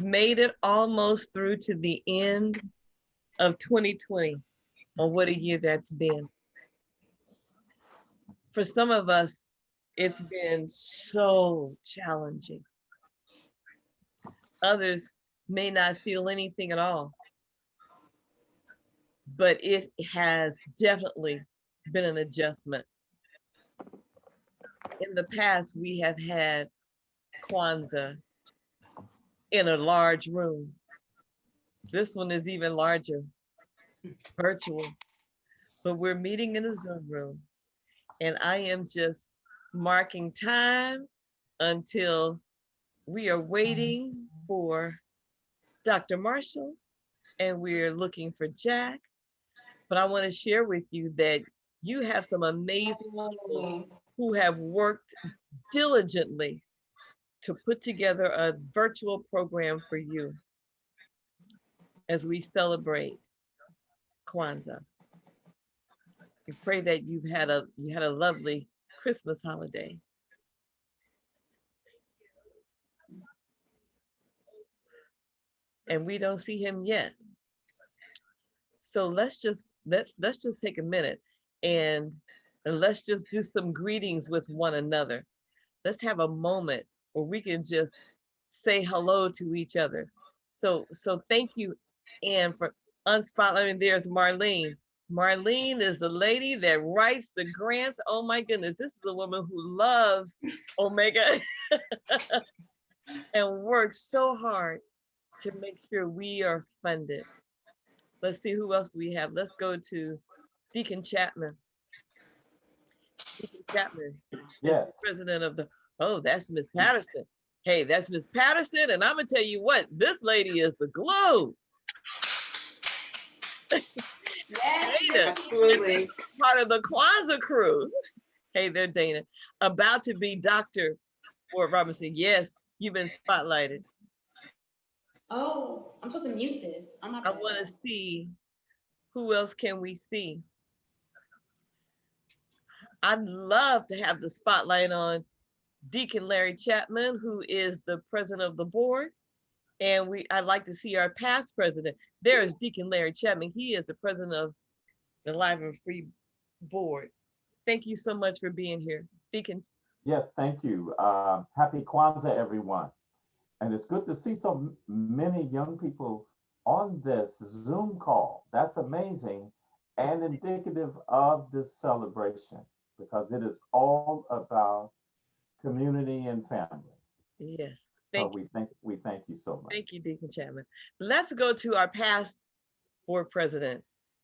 Made it almost through to the end of 2020. Oh, what a year that's been. For some of us, it's been so challenging. Others may not feel anything at all, but it has definitely been an adjustment. In the past, we have had Kwanzaa in a large room. This one is even larger, virtual, but we're meeting in a Zoom room. And I am just marking time until we are waiting for Dr. Marshall and we're looking for Jack. But I want to share with you that you have some amazing people who have worked diligently to put together a virtual program for you as we celebrate Kwanzaa. We pray that you had a lovely Christmas holiday. And we don't see him yet. So let's just take a minute and let's just do some greetings with one another. Let's have a moment where we can just say hello to each other. So thank you, Anne, for unspotlighting. There's Marlene. Marlene is the lady that writes the grants. Oh my goodness, this is the woman who loves Omega and works so hard to make sure we are funded. Let's see who else do we have. Let's go to Deacon Chapman. Deacon Chapman is Yes. the president of the, oh, that's Miss Patterson. Hey, that's Miss Patterson. And I'm gonna tell you what, this lady is the glue. Yes, Dana, absolutely. part of the Kwanzaa crew. Hey there, Dana. About to be Dr. Ward Robinson. Yes, you've been spotlighted. Oh, I'm supposed to mute this. I'm not I bad. want to see who else can we see. I'd love to have the spotlight on Deacon Larry Chapman, who is the president of the board. And I'd like to see our past president. There is Deacon Larry Chapman. He is the president of the Live and Free board. Thank you so much for being here, Deacon. Yes, thank you. Happy Kwanzaa, everyone. And it's good to see so many young people on this Zoom call. That's amazing and indicative of this celebration because it is all about community and family. Yes, So thank you. we thank you so much. Thank you, Deacon Chapman. Let's go to our past board president.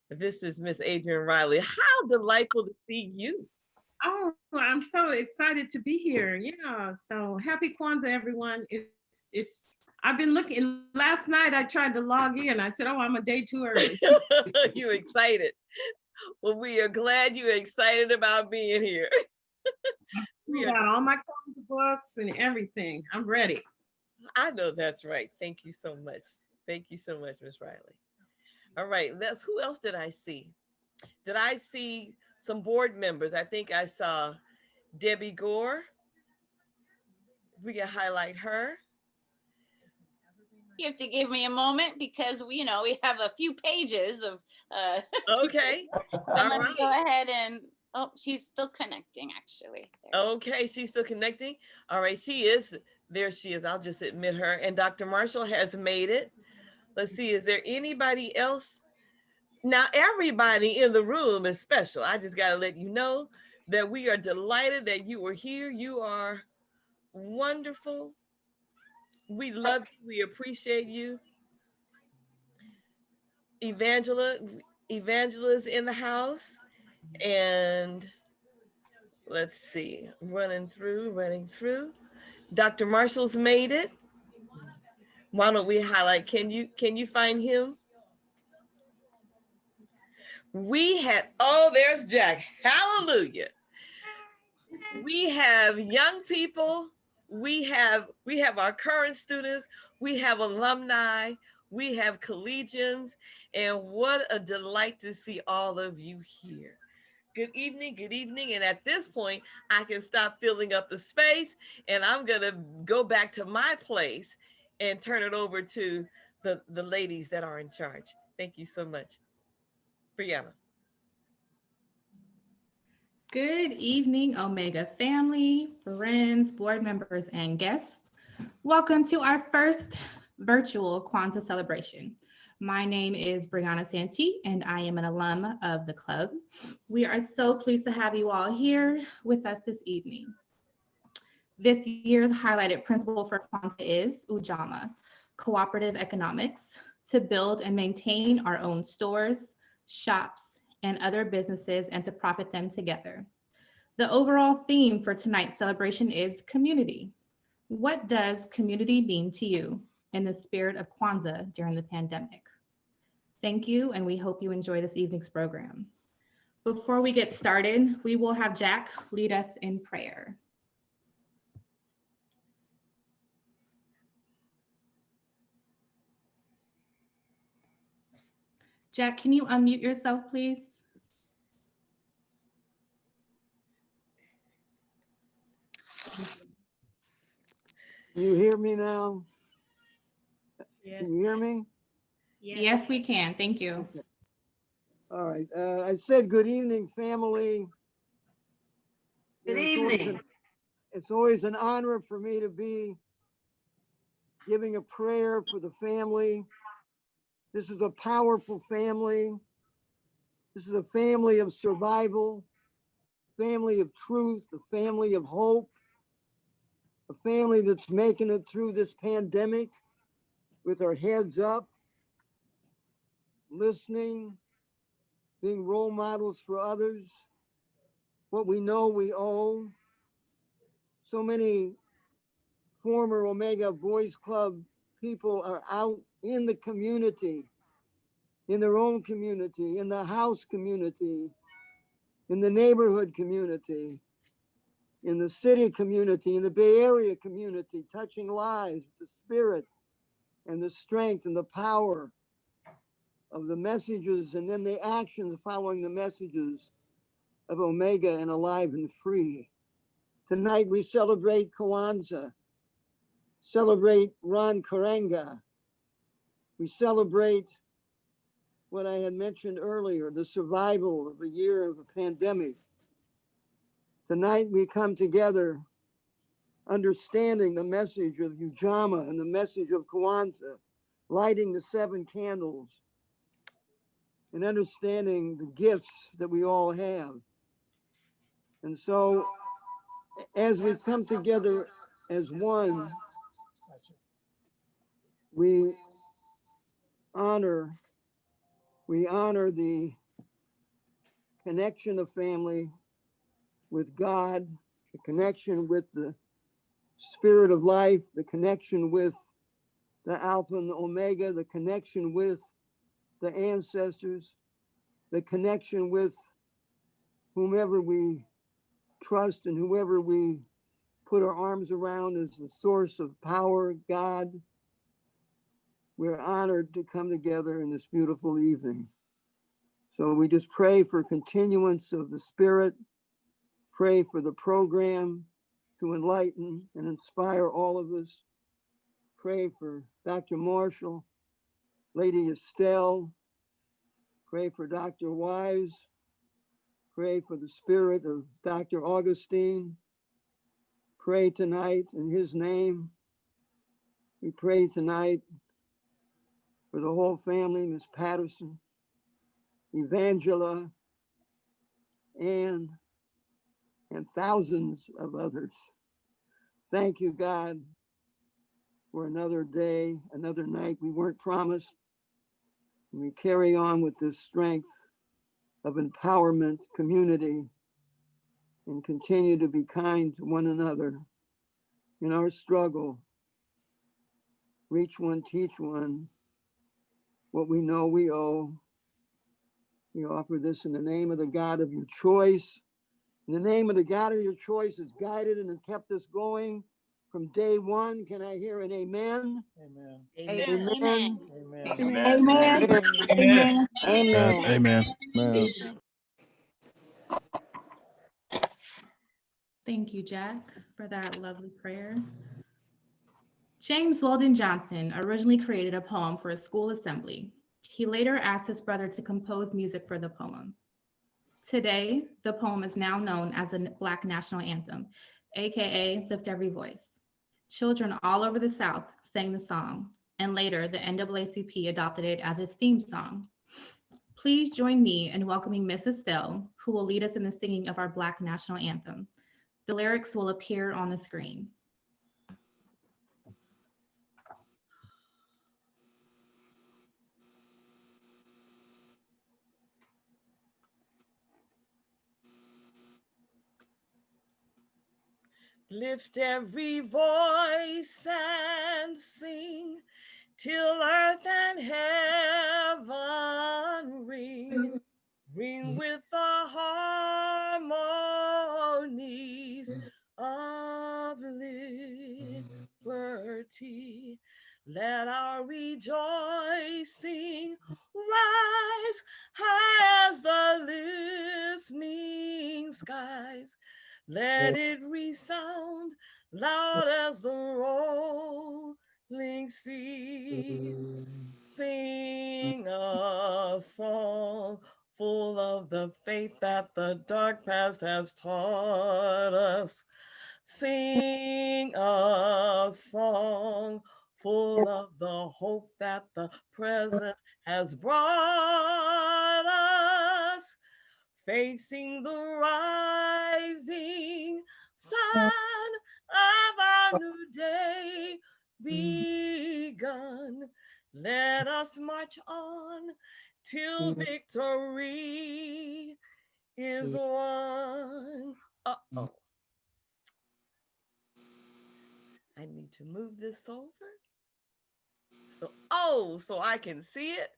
This is Miss Adrienne Riley. How delightful to see you. Oh, I'm so excited to be here. Yeah. So happy Kwanzaa, everyone. I've been looking last night. I tried to log in. I said, oh, I'm a day too early. You're excited. Well, we are glad you're excited about being here. We got all my Kwanzaa books and everything. I'm ready. I know that's right. Thank you so much. Thank you so much, Miss Riley. All right, who else did I see? Did I see some board members? I think I saw Debbie Gore. We can highlight her. You have to give me a moment because we have a few pages of Okay. So let me go ahead and she's still connecting actually. Okay, she's still connecting. All right, she is. There she is. I'll just admit her. And Dr. Marshall has made it. Let's see, is there anybody else? Now, everybody in the room is special. I just got to let you know that we are delighted that you are here. You are wonderful. We love you. We appreciate you. Evangela is in the house. And let's see, running through. Dr. Marshall's made it. Why don't we highlight, can you find him? There's Jack, hallelujah. We have young people, we have our current students, we have alumni, we have collegians, and what a delight to see all of you here. Good evening, and at this point, I can stop filling up the space and I'm gonna go back to my place and turn it over to the ladies that are in charge. Thank you so much. Brianna. Good evening, Omega family, friends, board members, and guests. Welcome to our first virtual Kwanzaa celebration. My name is Brianna Santee, and I am an alum of the club. We are so pleased to have you all here with us this evening. This year's highlighted principle for Kwanzaa is Ujamaa, cooperative economics, to build and maintain our own stores, shops, and other businesses and to profit them together. The overall theme for tonight's celebration is community. What does community mean to you in the spirit of Kwanzaa during the pandemic? Thank you, and we hope you enjoy this evening's program. Before we get started, we will have Jack lead us in prayer. Jack, can you unmute yourself, please? Can you hear me now? Yes. Can you hear me? Yes, we can. Thank you. Okay. All right. I said good evening, family. Good It's always evening. it's always an honor for me to be giving a prayer for the family. This is a powerful family. This is a family of survival, family of truth, a family of hope, a family that's making it through this pandemic with our heads up, listening, being role models for others. What we know we owe. So many former Omega Boys Club people are out in the community, in their own community, in the house community, in the neighborhood community, in the city community, in the Bay Area community, touching lives, the spirit and the strength and the power of the messages and then the actions following the messages of Omega and Alive and Free. Tonight we celebrate Kwanzaa, celebrate Ron Karenga. We celebrate what I had mentioned earlier, the survival of a year of a pandemic. Tonight we come together understanding the message of Ujamaa and the message of Kwanzaa, lighting the 7 candles and understanding the gifts that we all have. And so as we come together as one, we honor the connection of family with God, the connection with the spirit of life, the connection with the Alpha and the Omega, the connection with the ancestors, the connection with whomever we trust and whoever we put our arms around as the source of power, God. We're honored to come together in this beautiful evening. So we just pray for continuance of the spirit, pray for the program to enlighten and inspire all of us. Pray for Dr. Marshall, Lady Estelle, pray for Dr. Wise, pray for the spirit of Dr. Augustine. Pray tonight in his name. We pray tonight for the whole family, Miss Patterson, Evangela, Anne, and thousands of others. Thank you, God, for another day, another night we weren't promised. And we carry on with this strength of empowerment, community, and continue to be kind to one another in our struggle. Reach one, teach one, what we know we owe. We offer this in the name of the God of your choice. In the name of the God of your choice has guided and kept us going from day one. Can I hear an amen? Amen. Amen. Amen. Amen. Amen. Amen. Amen. Amen. Thank you, Jack, for that lovely prayer. James Weldon Johnson originally created a poem for a school assembly. He later asked his brother to compose music for the poem. Today, the poem is now known as the Black National Anthem, AKA Lift Every Voice. Children all over the South sang the song, and later the NAACP adopted it as its theme song. Please join me in welcoming Miss Estelle, who will lead us in the singing of our Black National Anthem. The lyrics will appear on the screen. Lift every voice and sing till earth and heaven ring. Ring with the harmonies of liberty. Let our rejoicing rise high as the listening skies. Let it resound loud as the rolling sea. Sing a song full of the faith that the dark past has taught us. Sing a song full of the hope that the present has brought us. Facing the rising sun of our new day begun. Let us march on till victory is won. Uh-oh. I need to move this over. So I can see it.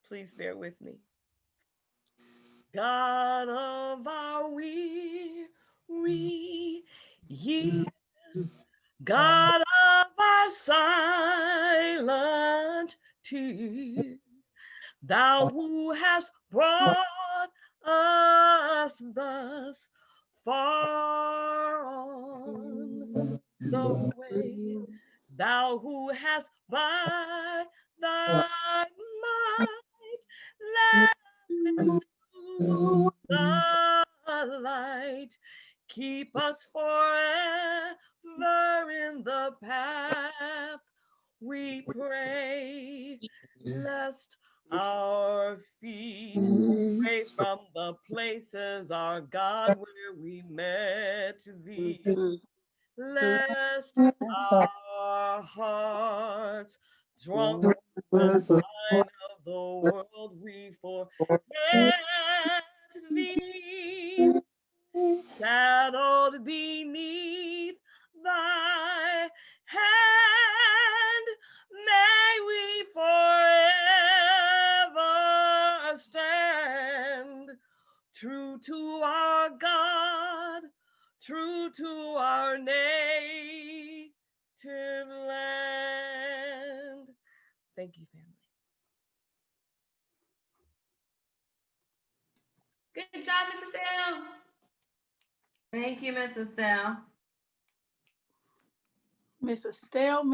Please bear with me. God of our weary years, God of our silent tears, thou who hast brought us thus far on the way, thou who hast by thy might led us into the light. Keep us forever in the path, we pray, lest our feet stray from the places, our God, where we met thee. Lest our hearts, drunk with the wine of the world, we forget thee. Shadowed beneath thy hand, may we forever stand, true to our God, true to our native land. Thank you, family. Good job, Mrs. Dale. Thank you, Mrs. Estelle. Mrs. Stell.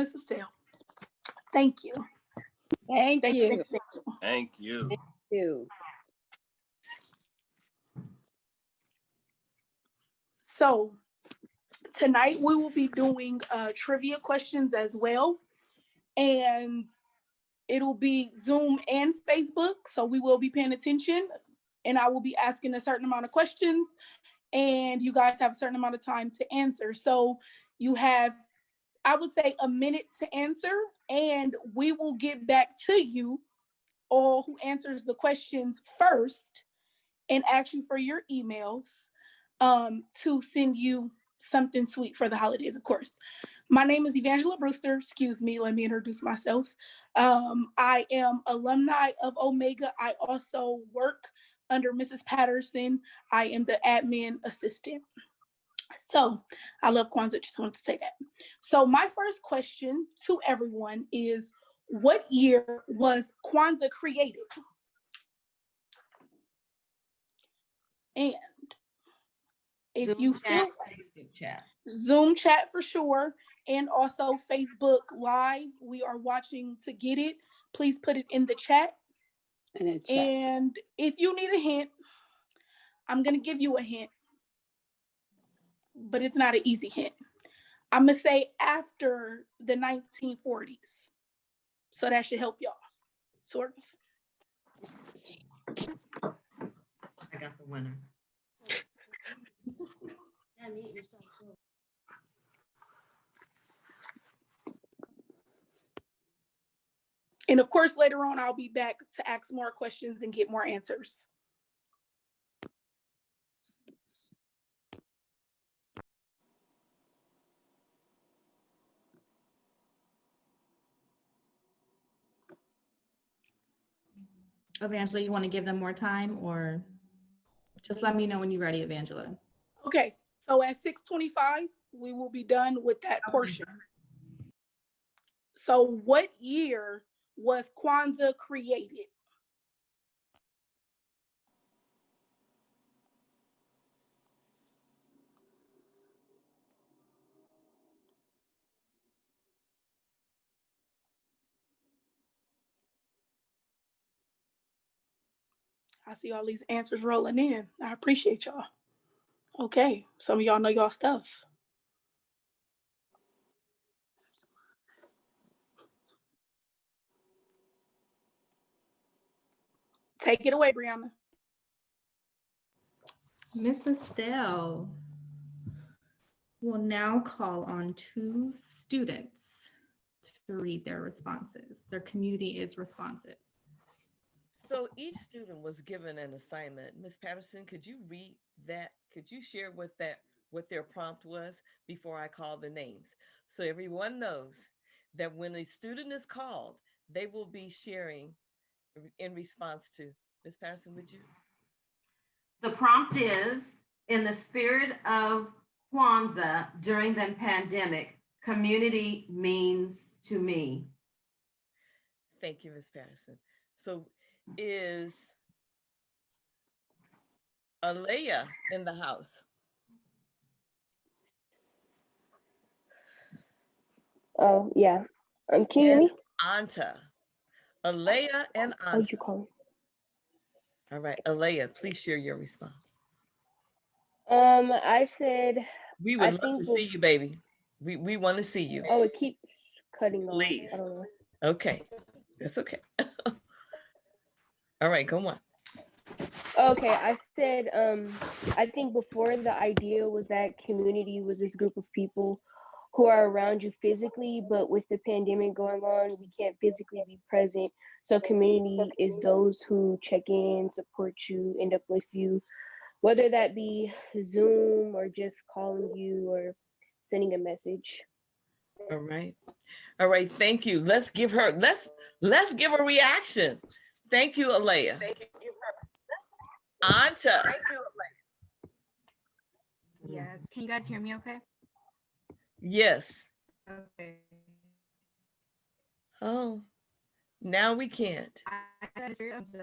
Thank you. Thank Thank you. you. Thank you. You. So tonight we will be doing trivia questions as well. And it'll be Zoom and Facebook. So we will be paying attention and I will be asking a certain amount of questions and you guys have a certain amount of time to answer. So you have, I would say, a minute to answer and we will get back to you all who answers the questions first and ask you for your emails to send you something sweet for the holidays, of course. My name is Evangela Brewster. Excuse me, let me introduce myself. I am alumni of Omega. I also work under Mrs. Patterson. I am the admin assistant. So I love Kwanzaa, just wanted to say that. So my first question to everyone is, what year was Kwanzaa created? And If Zoom you chat, feel Facebook chat. Zoom chat for sure, and also Facebook Live. We are watching to get it. Please put it in the chat. In the chat. And if you need a hint, I'm going to give you a hint, but it's not an easy hint. I'm going to say after the 1940s. So that should help y'all, sort of. I got the winner. And of course, later on, I'll be back to ask more questions and get more answers. Evangela, you want to give them more time, or just let me know when you're ready, Evangela. Okay, so at 6:25, we will be done with that portion. So what year was Kwanzaa created? I see all these answers rolling in. I appreciate y'all. Okay, some of y'all know y'all stuff. Take it away, Brianna. Miss Estelle will now call on 2 students to read their responses. Their community is responsive. So each student was given an assignment. Ms. Patterson, could you read that? Could you share what their prompt was before I call the names? So everyone knows that when a student is called, they will be sharing in response to. Ms. Patterson, would you? The prompt is, in the spirit of Kwanzaa during the pandemic, community means to me. Thank you, Ms. Patterson. So is Alea in the house? Oh, yeah. Can you hear me? Anta. Alea and Oh, Anta. you call me. All right, Alea, please share your response. I said, We I would love think to we'll- see you, baby. We want to see you. oh, it keeps cutting off. Please. I don't know. Okay, that's okay. All right, go on. Okay, I said, I think before the idea was that community was this group of people who are around you physically, but with the pandemic going on, we can't physically be present. So community is those who check in, support you, and uplift you, whether that be Zoom or just calling you or sending a message. All right. All right, thank you. Let's give her a reaction. Thank you, Alea. Thank you. Anta. Yes. Can you guys hear me okay? Yes. Okay. Oh, now we can't. I got a serious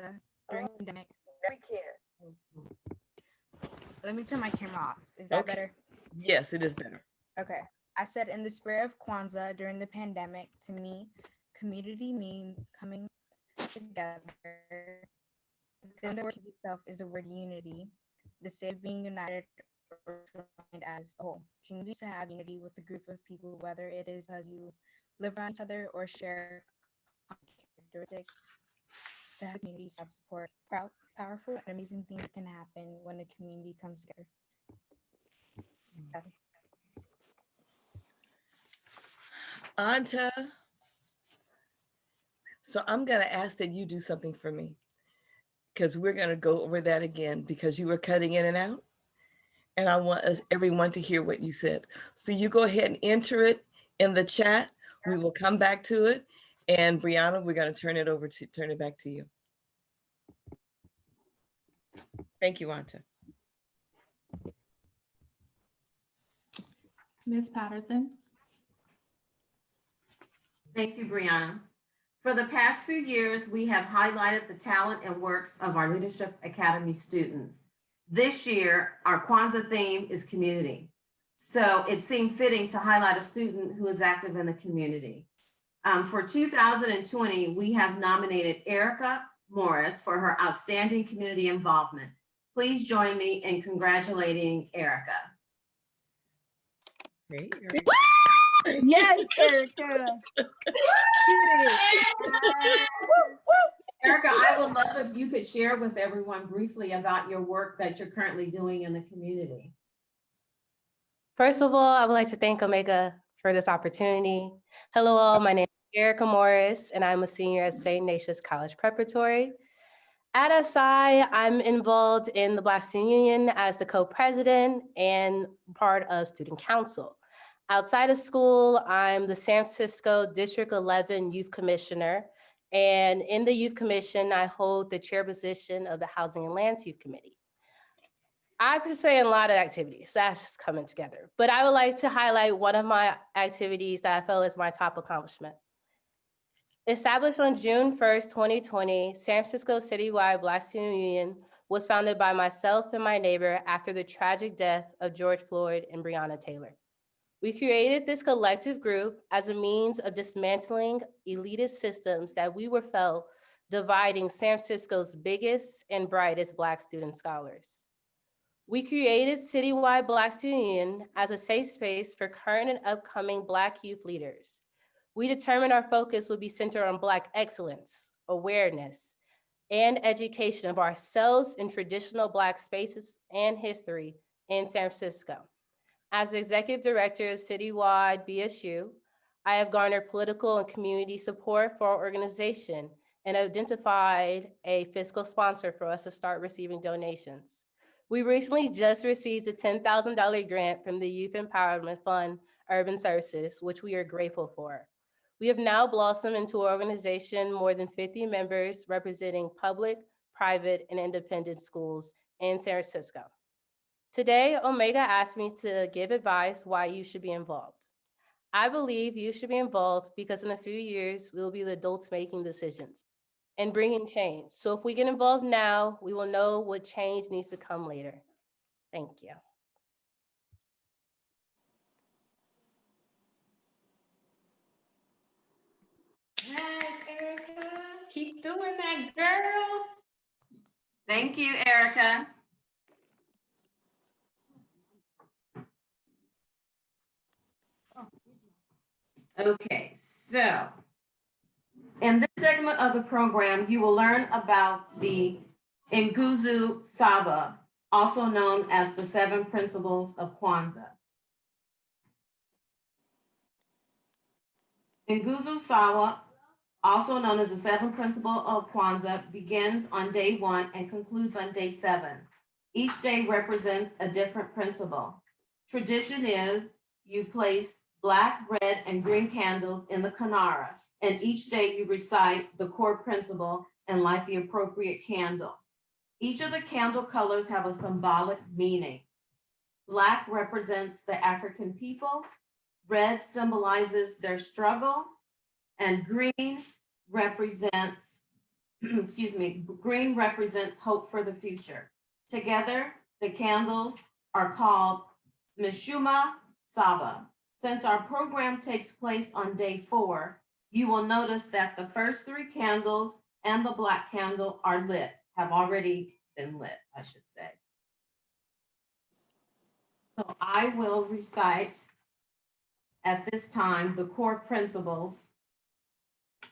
during the pandemic. Let me turn my camera off. Is that Okay. better? Yes, it is better. Okay. I said, in the spirit of Kwanzaa during the pandemic, to me, community means coming together. Within the word itself is the word unity. The state of being united or joined as a whole. Communities to have unity with a group of people, whether it is because you live around each other or share characteristics. To have communities have support, powerful and amazing things can happen when a community comes together. Anta. So I'm going to ask that you do something for me, because we're going to go over that again, because you were cutting in and out. And I want everyone to hear what you said. So you go ahead and enter it in the chat. We will come back to it. And Brianna, we're going to turn it back to you. Thank you, Anta. Ms. Patterson. Thank you, Brianna. For the past few years, we have highlighted the talent and works of our Leadership Academy students. This year, our Kwanzaa theme is community. So it seemed fitting to highlight a student who is active in the community. For 2020, we have nominated Erica Morris for her outstanding community involvement. Please join me in congratulating Erica. Hey, Yes, Erica. Erica, I would love if you could share with everyone briefly about your work that you're currently doing in the community. First of all, I would like to thank Omega for this opportunity. Hello all, my name is Erica Morris, and I'm a senior at St. Ignatius College Preparatory. At SI, I'm involved in the Black Student Union as the co-president and part of Student Council. Outside of school, I'm the San Francisco District 11 Youth Commissioner, and in the Youth Commission, I hold the chair position of the Housing and Lands Youth Committee. I participate in a lot of activities, so that's just coming together. But I would like to highlight one of my activities that I feel is my top accomplishment. Established on June 1st, 2020, San Francisco Citywide Black Student Union was founded by myself and my neighbor after the tragic death of George Floyd and Breonna Taylor. We created this collective group as a means of dismantling elitist systems that we were felt dividing San Francisco's biggest and brightest Black student scholars. We created Citywide Black Student Union as a safe space for current and upcoming Black youth leaders. We determined our focus would be centered on Black excellence, awareness, and education of ourselves in traditional Black spaces and history in San Francisco. As the executive director of Citywide BSU, I have garnered political and community support for our organization and identified a fiscal sponsor for us to start receiving donations. We recently just received a $10,000 grant from the Youth Empowerment Fund Urban Services, which we are grateful for. We have now blossomed into an organization more than 50 members representing public, private, and independent schools in San Francisco. Today, Omega asked me to give advice why you should be involved. I believe you should be involved because in a few years, we will be the adults making decisions and bringing change. So if we get involved now, we will know what change needs to come later. Thank you. Yes, Erica. Keep doing that, girl. Thank you, Erica. Okay, so in this segment of the program, you will learn about the Nguzu Saba, also known as the 7 Principles of Kwanzaa. Nguzu Saba, also known as the 7 Principles of Kwanzaa, begins on day 1 and concludes on day 7. Each day represents a different principle. Tradition is you place Black, red, and green candles in the Kanara, and each day you recite the core principle and light the appropriate candle. Each of the candle colors have a symbolic meaning. Black represents the African people, red symbolizes their struggle, and green represents, green represents hope for the future. Together, the candles are called Mishuma Saba. Since our program takes place on day 4, you will notice that the first 3 candles and the Black candle are lit, have already been lit, I should say. So I will recite at this time the core principles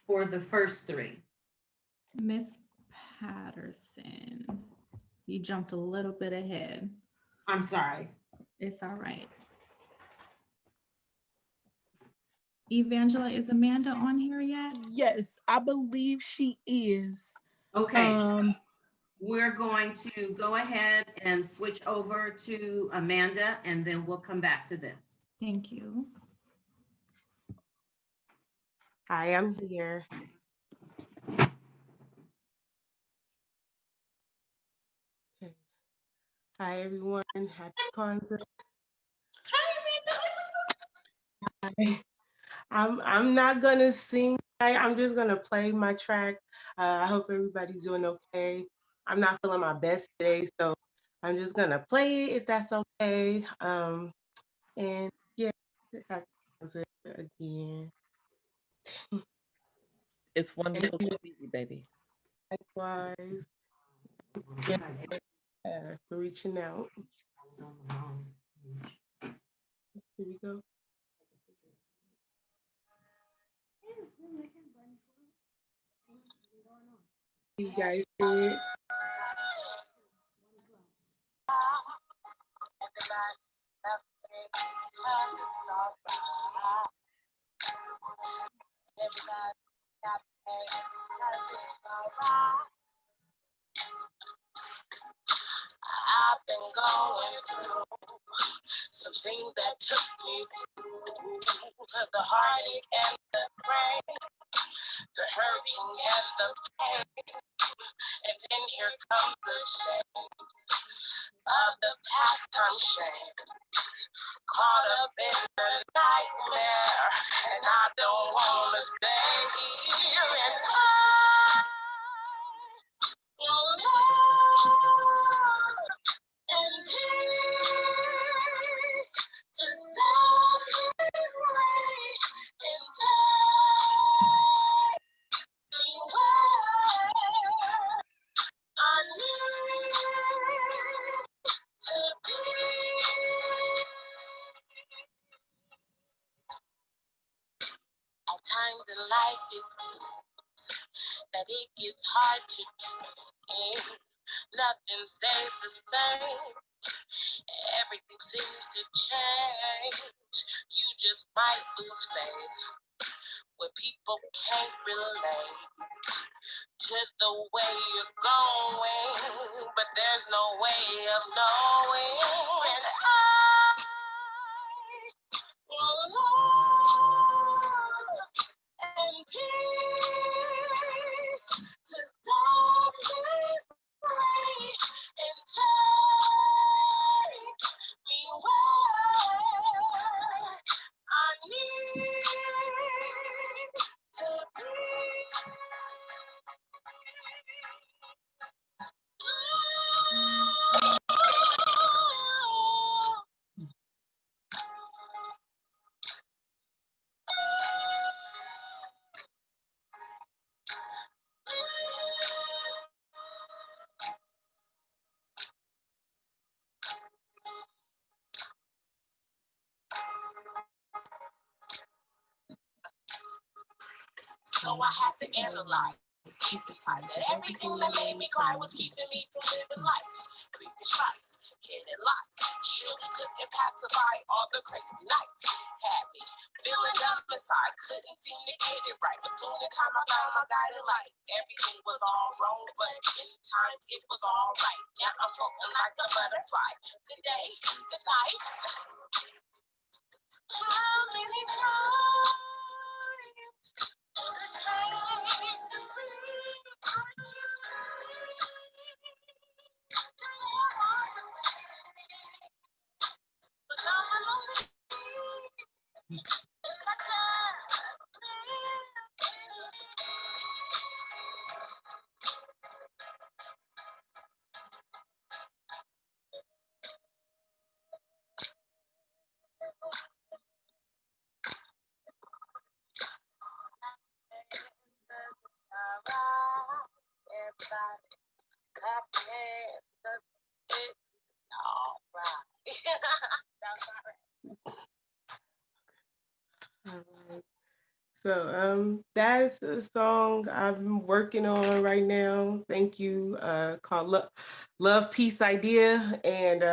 for the first 3. Miss Patterson, you jumped a little bit ahead. I'm sorry. It's all right. Evangela, is Amanda on here yet? Yes, I believe she is. Okay, so we're going to go ahead and switch over to Amanda, and then we'll come back to this. Thank you. Hi, I'm here. Okay. Hi, everyone. Happy Kwanzaa. Hi. I'm not gonna sing. I'm just gonna play my track. I hope everybody's doing okay. I'm not feeling my best today, so I'm just gonna play it if that's okay. And yeah, I can again. It's wonderful to see you, baby. Likewise, yeah, for reaching out. Here we go. You guys see it? I've been going through some things that took me through the heartache and the pain, the hurting and the pain, and then here comes the shame of the past time shame. Caught up in the nightmare, and I don't wanna stay here, and I want love and peace to set me free and take me where I need to be. At times in life it seems that it gets hard to dream. Nothing stays the same. Everything seems to change. You just might lose faith when people can't relate to the way you're going, but there's no way of knowing. And I want love and peace to stop me free and take me where I need to be. So I had to analyze deep inside that everything that made me cry was keeping me from living life. Creepy strife, getting lost. Surely couldn't pacify all the crazy nights. Had me feeling numb inside, couldn't seem to get it right. But soon as time I found my guiding light, everything was all wrong, but in time it was all right. Now I'm floating like a butterfly. Good day, good night. How many times? Everybody, clap your hands, 'cause it's all right. That's all right. So that's a song I'm working on right now. Thank you. Called Love Peace Idea, and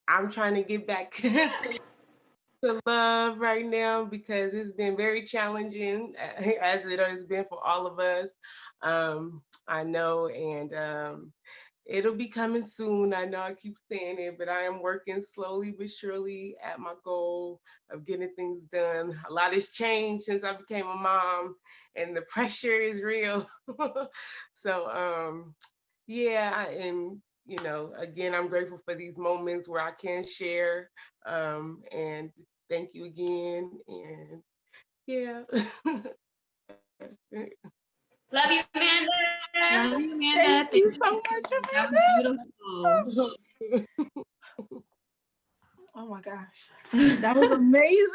I'm trying to get back to love right now because it's been very challenging, as it has been for all of us. I know, and it'll be coming soon. I know I keep saying it, but I am working slowly but surely at my goal of getting things done. A lot has changed since I became a mom, and the pressure is real. So, yeah, I am. You know, again, I'm grateful for these moments where I can share. And thank you again. And yeah. Love you, Amanda. Love you, Amanda. Thank you so much, That was Amanda. beautiful. Oh my gosh, that was amazing.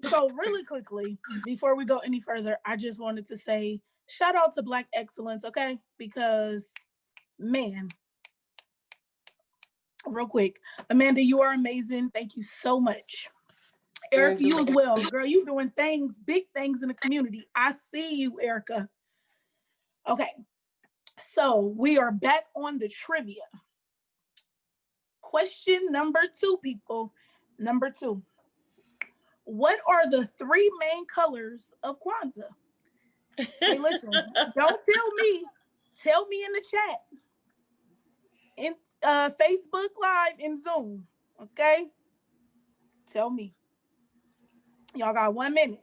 So really quickly, before we go any further, I just wanted to say shout out to Black Excellence, okay? Because man, real quick, Amanda, you are amazing. Thank you so much. Erica, you as well. Girl, you doing things, big things in the community. I see you, Erica. Okay, so we are back on the trivia. Question number 2, people. Number 2. What are the 3 main colors of Kwanzaa? Hey, listen, don't tell me. Tell me in the chat, in Facebook Live and Zoom. Okay? Tell me. Y'all got 1 minute.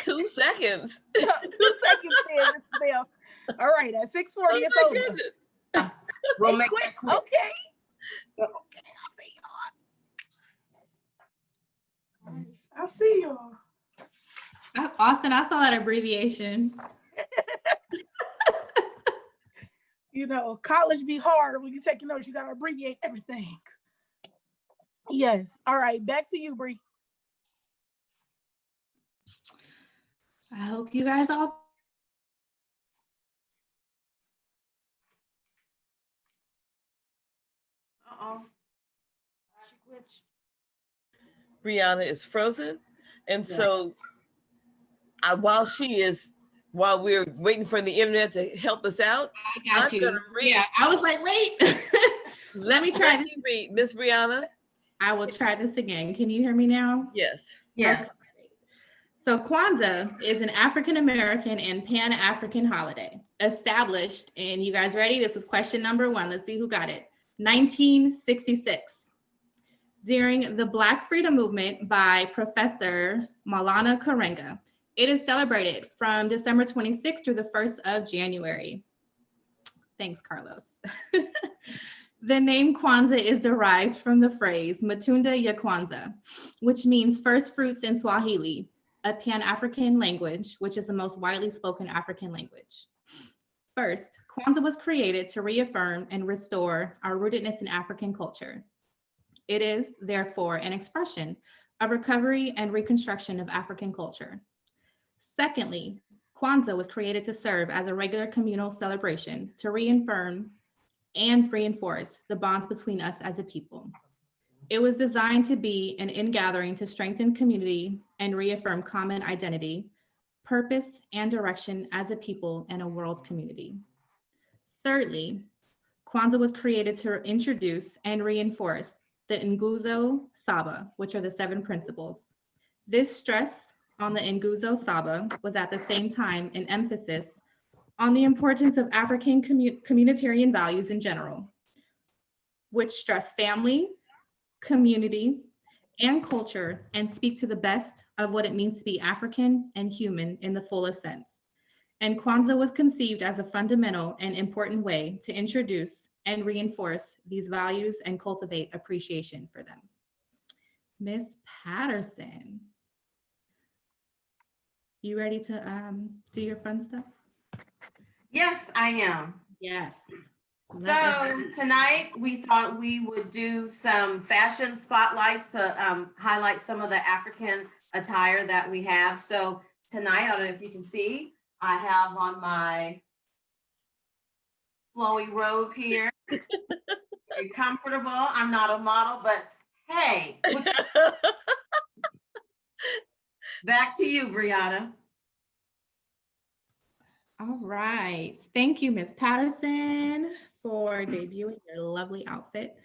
2 seconds. 2 seconds there, Mr. Bell. All right, at 6:40, it's over. We'll Hey, make quick. that quick. Okay. I'll see y'all. Austin, I saw that abbreviation. You know, college be hard when you take notes. You gotta abbreviate everything. Yes. All right. Back to you, Bree. I hope you guys all. Uh-oh. She glitched. Brianna is frozen. And so while we're waiting for the internet to help us out, I got you. Yeah, I was like, wait. Let me try this. Read, Miss Brianna. I will try this again. Can you hear me now? Yes. Yes. Okay. So Kwanzaa is an African-American and Pan-African holiday established in, you guys ready? This is question number 1. Let's see who got it. 1966. During the Black Freedom Movement by Professor Maulana Karenga. It is celebrated from December 26th through the 1st of January. Thanks, Carlos. The name Kwanzaa is derived from the phrase Matunda ya Kwanzaa, which means first fruits in Swahili, a Pan-African language, which is the most widely spoken African language. First, Kwanzaa was created to reaffirm and restore our rootedness in African culture. It is, therefore, an expression of recovery and reconstruction of African culture. Secondly, Kwanzaa was created to serve as a regular communal celebration to reaffirm and reinforce the bonds between us as a people. It was designed to be an ingathering to strengthen community and reaffirm common identity, purpose, and direction as a people and a world community. Thirdly, Kwanzaa was created to introduce and reinforce the Nguzo Saba, which are the 7 principles. This stress on the Nguzo Saba was at the same time an emphasis on the importance of African communitarian values in general, which stress family, community, and culture and speak to the best of what it means to be African and human in the fullest sense. And Kwanzaa was conceived as a fundamental and important way to introduce and reinforce these values and cultivate appreciation for them. Miss Patterson, you ready to do your fun stuff? Yes, I am. Yes. So tonight we thought we would do some fashion spotlights to highlight some of the African attire that we have. So tonight, I don't know if you can see, I have on my flowy robe here. Very comfortable. I'm not a model, but hey, back to you, Brianna. All right. Thank you, Miss Patterson, for debuting your lovely outfit.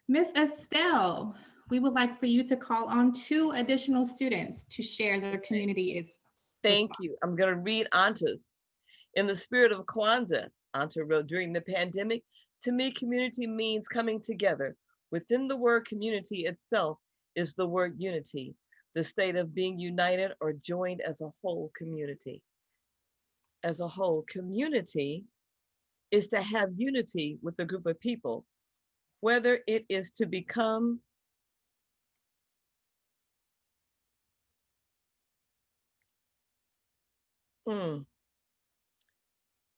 Miss Estelle, we would like for you to call on 2 additional students to share their community is. Thank you. I'm going to read Anta's. In the spirit of Kwanzaa, Anta wrote, during the pandemic, to me, community means coming together. Within the word community itself is the word unity, the state of being united or joined as a whole community. As a whole community is to have unity with a group of people, whether it is to become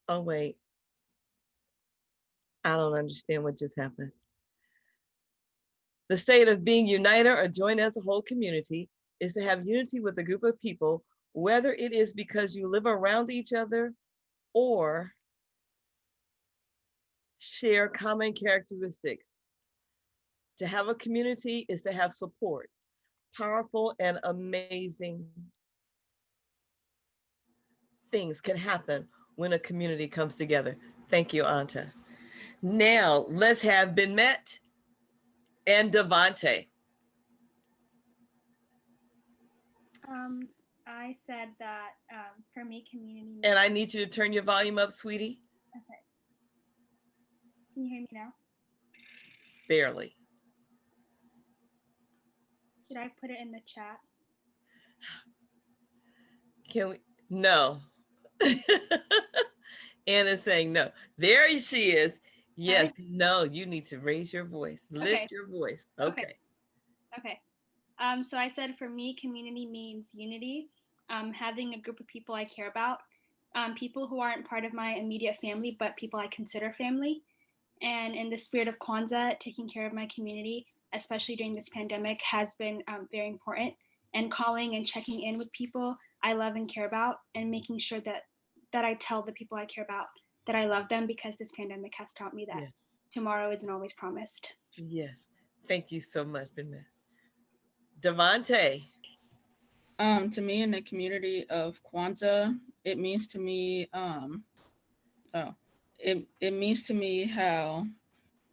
Oh, wait. I don't understand what just happened. The state of being united or joined as a whole community is to have unity with a group of people, whether it is because you live around each other or share common characteristics. To have a community is to have support. Powerful and amazing things can happen when a community comes together. Thank you, Anta. Now let's have Binmet and Devante. I said that for me, community. And I need you to turn your volume up, sweetie. Okay. Can you hear me now? Barely. Should I put it in the chat? Can we? No. Anna's saying no. There she is. Yes. No, you need to raise your voice. Lift your voice. Okay. Okay. So I said for me, community means unity, having a group of people I care about, people who aren't part of my immediate family, but people I consider family. And in the spirit of Kwanzaa, taking care of my community, especially during this pandemic, has been very important. And calling and checking in with people I love and care about, and making sure that I tell the people I care about that I love them, because this pandemic has taught me that tomorrow isn't always promised. Yes. Thank you so much, Binmet. Devante. To me, in the community of Kwanzaa, it means to me, it means to me how,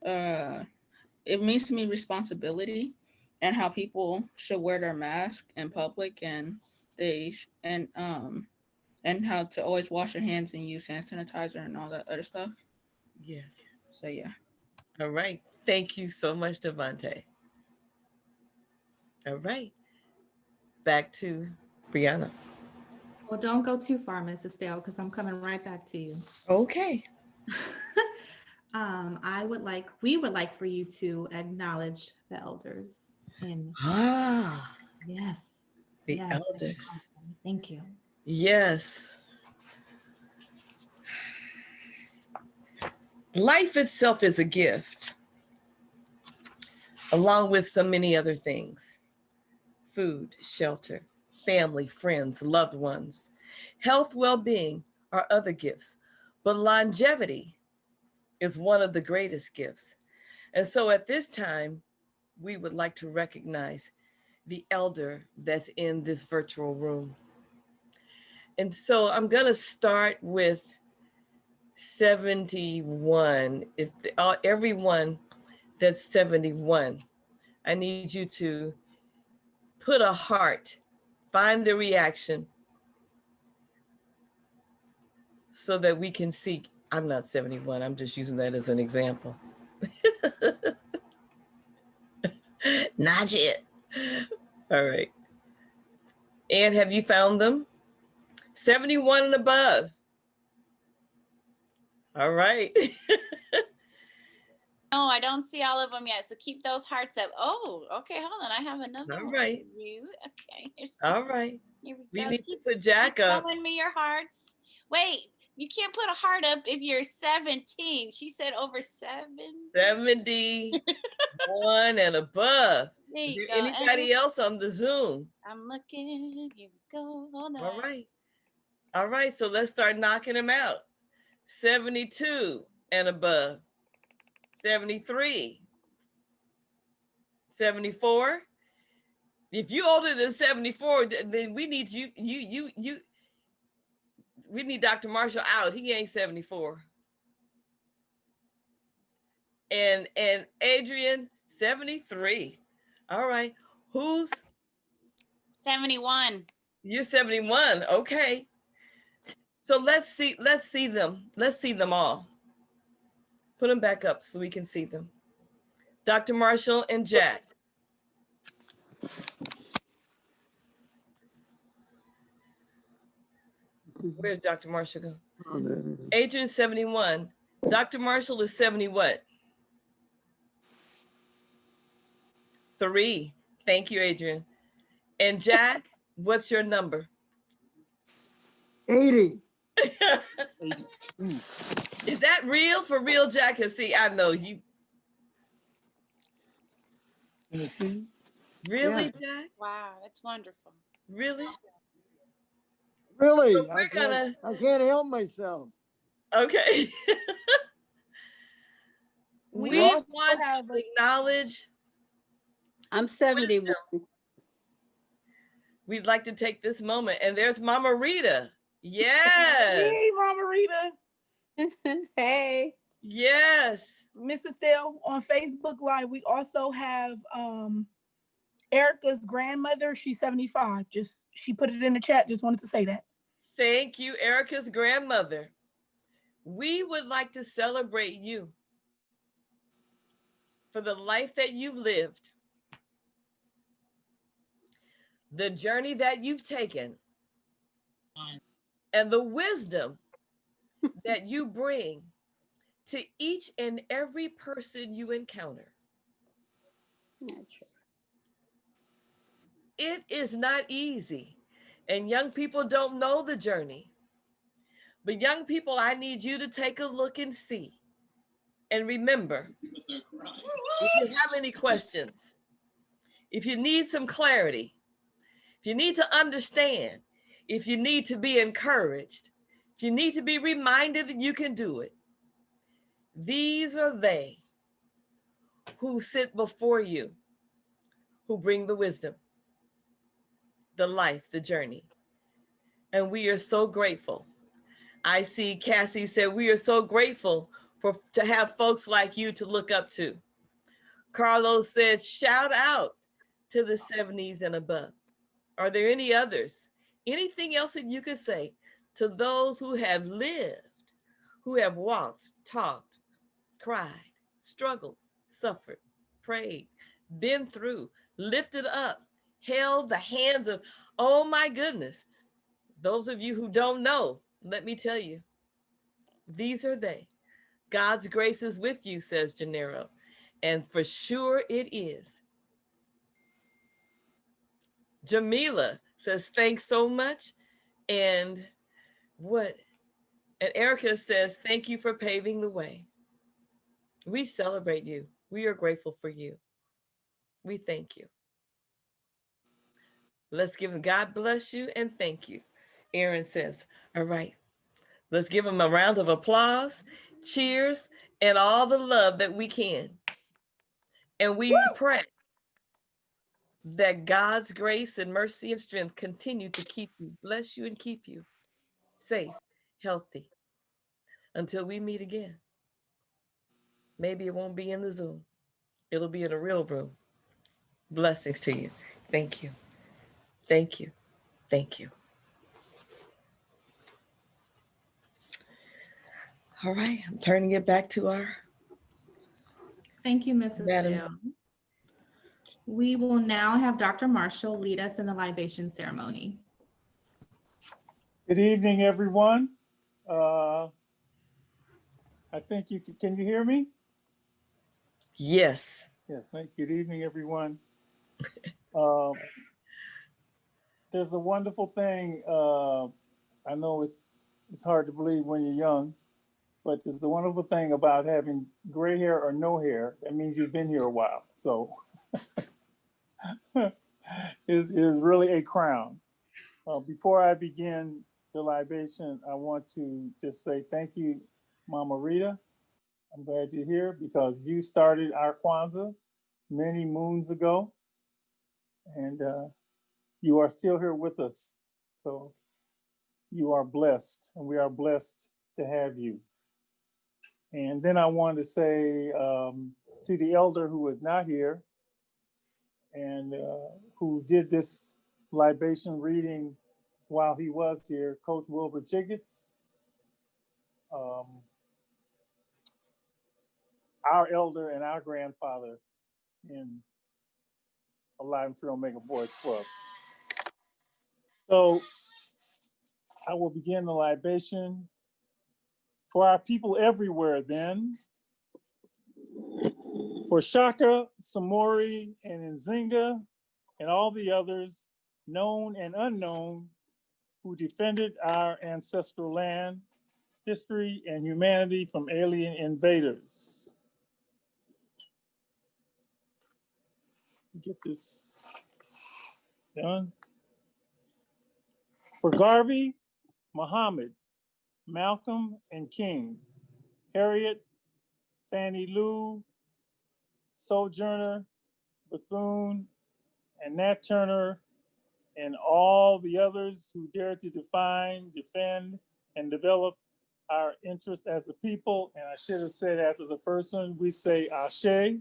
it means to me responsibility, and how people should wear their mask in public, and and how to always wash your hands and use hand sanitizer and all that other stuff. Yes. So yeah. All right. Thank you so much, Devante. All right. Back to Brianna. Well, don't go too far, Miss Estelle, because I'm coming right back to you. Okay. We would like for you to acknowledge the elders. Yes. The elders. Thank you. Yes. Life itself is a gift, along with so many other things: food, shelter, family, friends, loved ones. Health, well-being are other gifts, but longevity is one of the greatest gifts. And so at this time, we would like to recognize the elder that's in this virtual room. And so I'm going to start with 71. If everyone that's 71, I need you to put a heart, find the reaction, so that we can see. I'm not 71, I'm just using that as an example. Not yet. All right. And have you found them? 71 and above. All right. No, I don't see all of them yet. So keep those hearts up. Oh, okay. Hold on. I have another All one right. for you. Okay. All right. Here we We go. need to put Jack up. Showing me your hearts. Wait, you can't put a heart up if you're 17. She said over 71 and above. There you go. Anybody else on the Zoom? I'm looking. Here we go. Hold on. All right. All right. So let's start knocking them out. 72 and above. 73. 74. If you older than 74, then we need we need Dr. Marshall out. He ain't 74. And Adrian, 73. All right. Who's 71? You're 71. Okay. So let's see them. Let's see them all. Put them back up so we can see them. Dr. Marshall and Jack. Where's Dr. Marshall go? Adrian, 71. Dr. Marshall is 70 what? 3. Thank you, Adrian. And Jack, what's your number? 80. Is that real for real, Jack? Cause see, I know you. Tennessee. Really, Yeah. Jack? Wow, that's wonderful. Really? Really, So we're gonna. I can't help myself. Okay. We We also want have to acknowledge. I'm 71. We'd like to take this moment, and there's Mama Rita. Yes. Hey, Mama Rita. Hey. Yes. Mrs. Thill, on Facebook Live, we also have Erica's grandmother. She's 75. She put it in the chat. Just wanted to say that. Thank you, Erica's grandmother. We would like to celebrate you for the life that you've lived, the journey that you've taken, and the wisdom that you bring to each and every person you encounter. It is not easy, and young people don't know the journey. But young people, I need you to take a look and see. And remember, if you have any questions, if you need some clarity, if you need to understand, if you need to be encouraged, if you need to be reminded that you can do it, these are they who sit before you, who bring the wisdom, the life, the journey. And we are so grateful. I see Cassie said, we are so grateful to have folks like you to look up to. Carlos said, shout out to the 70s and above. Are there any others? Anything else that you could say to those who have lived, who have walked, talked, cried, struggled, suffered, prayed, been through, lifted up, held the hands of, oh my goodness. Those of you who don't know, let me tell you, these are they. God's grace is with you, says Gennaro. And for sure it is. Jamila says, thanks so much. And what? And Erica says, thank you for paving the way. We celebrate you. We are grateful for you. We thank you. Let's give him God bless you and thank you. Aaron says, all right, let's give him a round of applause, cheers, and all the love that we can. And we pray that God's grace and mercy and strength continue to keep you, bless you and keep you safe, healthy, until we meet again. Maybe it won't be in the Zoom. It'll be in a real room. Blessings to you. Thank you. Thank you. Thank you. All right, I'm turning it back to our Thank you, Mrs. madams. Thill. We will now have Dr. Marshall lead us in the libation ceremony. Good evening, everyone. I think can you hear me? Yes. Yes, good evening, everyone. There's a wonderful thing. I know it's hard to believe when you're young, but there's a wonderful thing about having gray hair or no hair. That means you've been here a while. So it is really a crown. Before I begin the libation, I want to just say thank you, Mama Rita. I'm glad you're here because you started our Kwanzaa many moons ago, and you are still here with us. So you are blessed, and we are blessed to have you. And then I wanted to say to the elder who is not here and who did this libation reading while he was here, Coach Wilbur Jiggets, our elder and our grandfather in Alive and Free Omega Boys Club. So I will begin the libation for our people everywhere then. For Shaka, Samori, and Nzinga, and all the others, known and unknown, who defended our ancestral land, history, and humanity from alien invaders. Get this done. For Garvey, Muhammad, Malcolm, and King, Harriet, Fannie Lou, Sojourner, Bethune, and Nat Turner, and all the others who dare to define, defend, and develop our interests as a people. And I should have said after the first one, we say Ashe.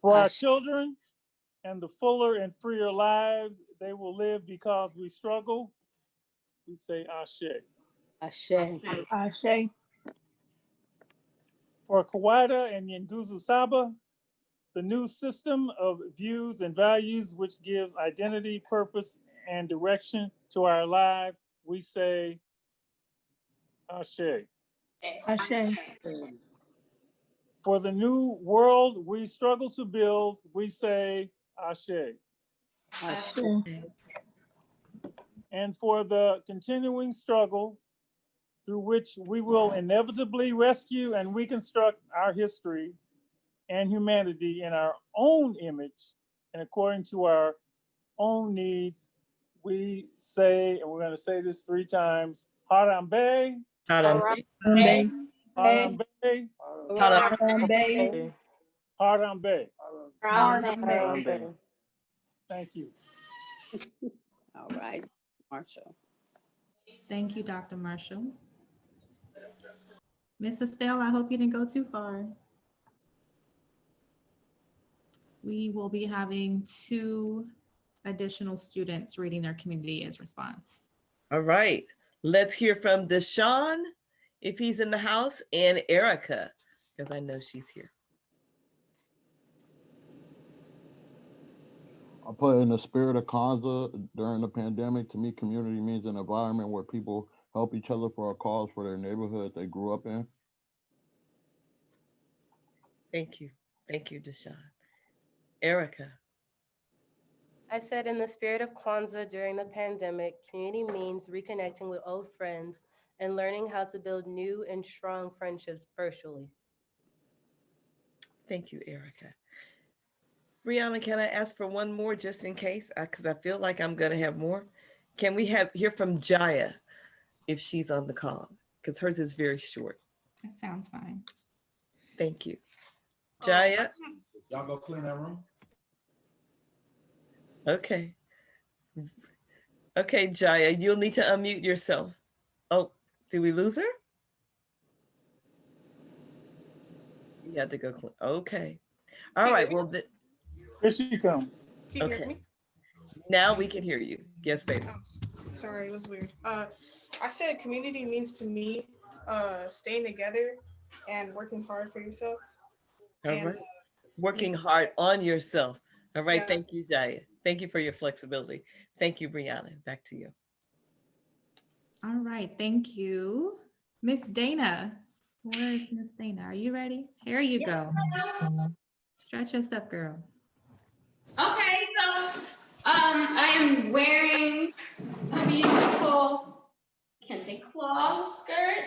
For our children and the fuller and freer lives they will live because we struggle, we say Ashe. Ashe. Ashe. For Kawada and Yenguzu Saba, the new system of views and values which gives identity, purpose, and direction to our life, we say Ashe. Ashe. For the new world we struggle to build, we say Ashe. Ashe. And for the continuing struggle through which we will inevitably rescue and reconstruct our history and humanity in our own image and according to our own needs, we say, and we're going to say this 3 times, Harambe, Harambe, Harambe. Harambe, Harambe. Harambe. Harambe. Thank you. All right, Marshall. Thank you, Dr. Marshall. Miss Estelle, I hope you didn't go too far. We will be having 2 additional students reading their community as response. All right, let's hear from Deshaun, if he's in the house, and Erica, because I know she's here. I put in the spirit of Kwanzaa during the pandemic. To me, community means an environment where people help each other for a cause for their neighborhood they grew up in. Thank you. Thank you, Deshaun. Erica. I said, in the spirit of Kwanzaa during the pandemic, community means reconnecting with old friends and learning how to build new and strong friendships virtually. Thank you, Erica. Brianna, can I ask for one more just in case? Because I feel like I'm going to have more. Can we hear from Jaya if she's on the call? Because hers is very short. That sounds fine. Thank you. Jaya? Y'all go clean that room? Okay. Okay, Jaya, you'll need to unmute yourself. Oh, did we lose her? You had to go clean. Okay. All right. Well, here she comes. Can you hear me? Now we can hear you. Yes, baby. Oh, sorry, it was weird. I said community means to me staying together and working hard for yourself. All right. Working hard on yourself. All right. Yeah. Thank you, Jaya. Thank you for your flexibility. Thank you, Brianna. Back to you. All right. Thank you. Miss Dana. Where is Miss Dana? Are you ready? Here you go. Stretch your stuff, girl. Okay, so I am wearing a beautiful kente cloth skirt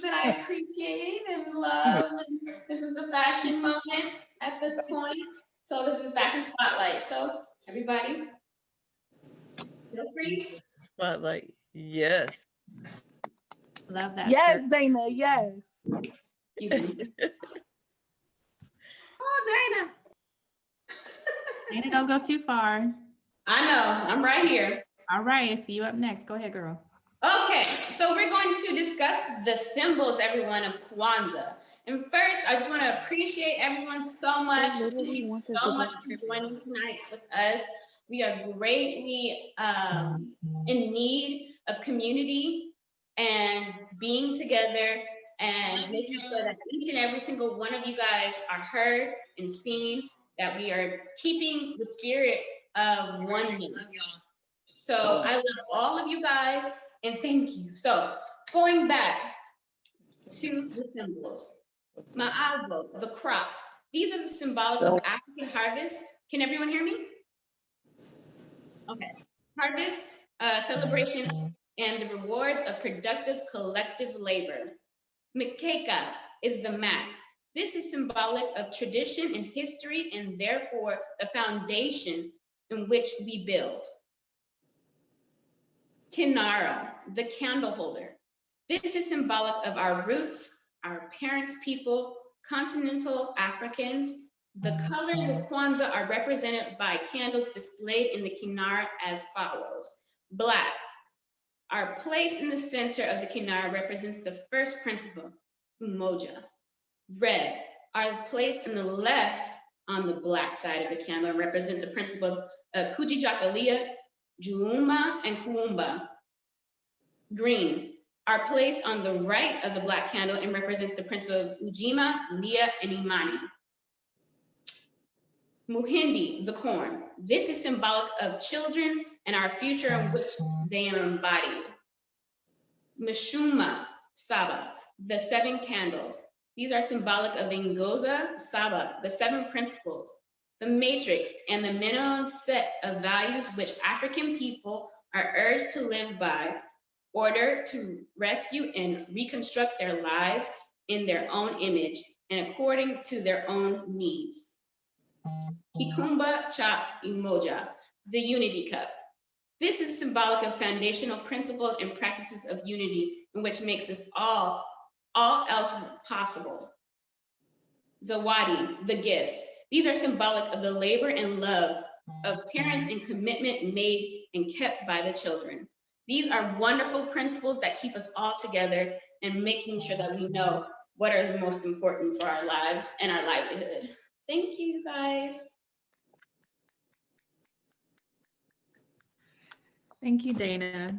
that I appreciate and love. And this is a fashion moment at this point. So this is Fashion Spotlight. So everybody, feel free. Spotlight, yes. Love that. Yes, skirt. Dana, yes. Oh, Dana. Dana, don't go too far. I know, I'm right here. All right, see you up next. Go ahead, girl. Okay, so we're going to discuss the symbols, everyone, of Kwanzaa. And first, I just want to appreciate everyone so much. Thank you so much for joining tonight with us. We are greatly in need of community and being together and making sure that each and every single one of you guys are heard and seen, that we are keeping the spirit of oneness. So I love all of you guys and thank you. So going back to the symbols, Ma'azo, the crops. These are the symbolic of African harvest. Can everyone hear me? Okay. Harvest celebration and the rewards of productive collective labor. Mkeka is the mat. This is symbolic of tradition and history and therefore the foundation in which we build. Kinara, the candle holder. This is symbolic of our roots, our parents' people, continental Africans. The colors of Kwanzaa are represented by candles displayed in the kinara as follows. Black, our place in the center of the kinara represents the first principle, umoja. Red, our place in the left on the black side of the candle represent the principle of kujijakalia, juuma, and kuumba. Green, our place on the right of the black candle and represent the principle of ujima, nia, and imani. Muhindi, the corn. This is symbolic of children and our future in which they are embodied. Mishuma, Saba, the 7 candles. These are symbolic of Ngoza, Saba, the 7 principles, the matrix, and the minimum set of values which African people are urged to live by order to rescue and reconstruct their lives in their own image and according to their own needs. Kikumba Cha Umoja, the unity cup. This is symbolic of foundational principles and practices of unity in which makes us all else possible. Zawadi, the gifts. These are symbolic of the labor and love of parents and commitment made and kept by the children. These are wonderful principles that keep us all together and making sure that we know what are the most important for our lives and our livelihood. Thank you, guys. Thank you, Dana.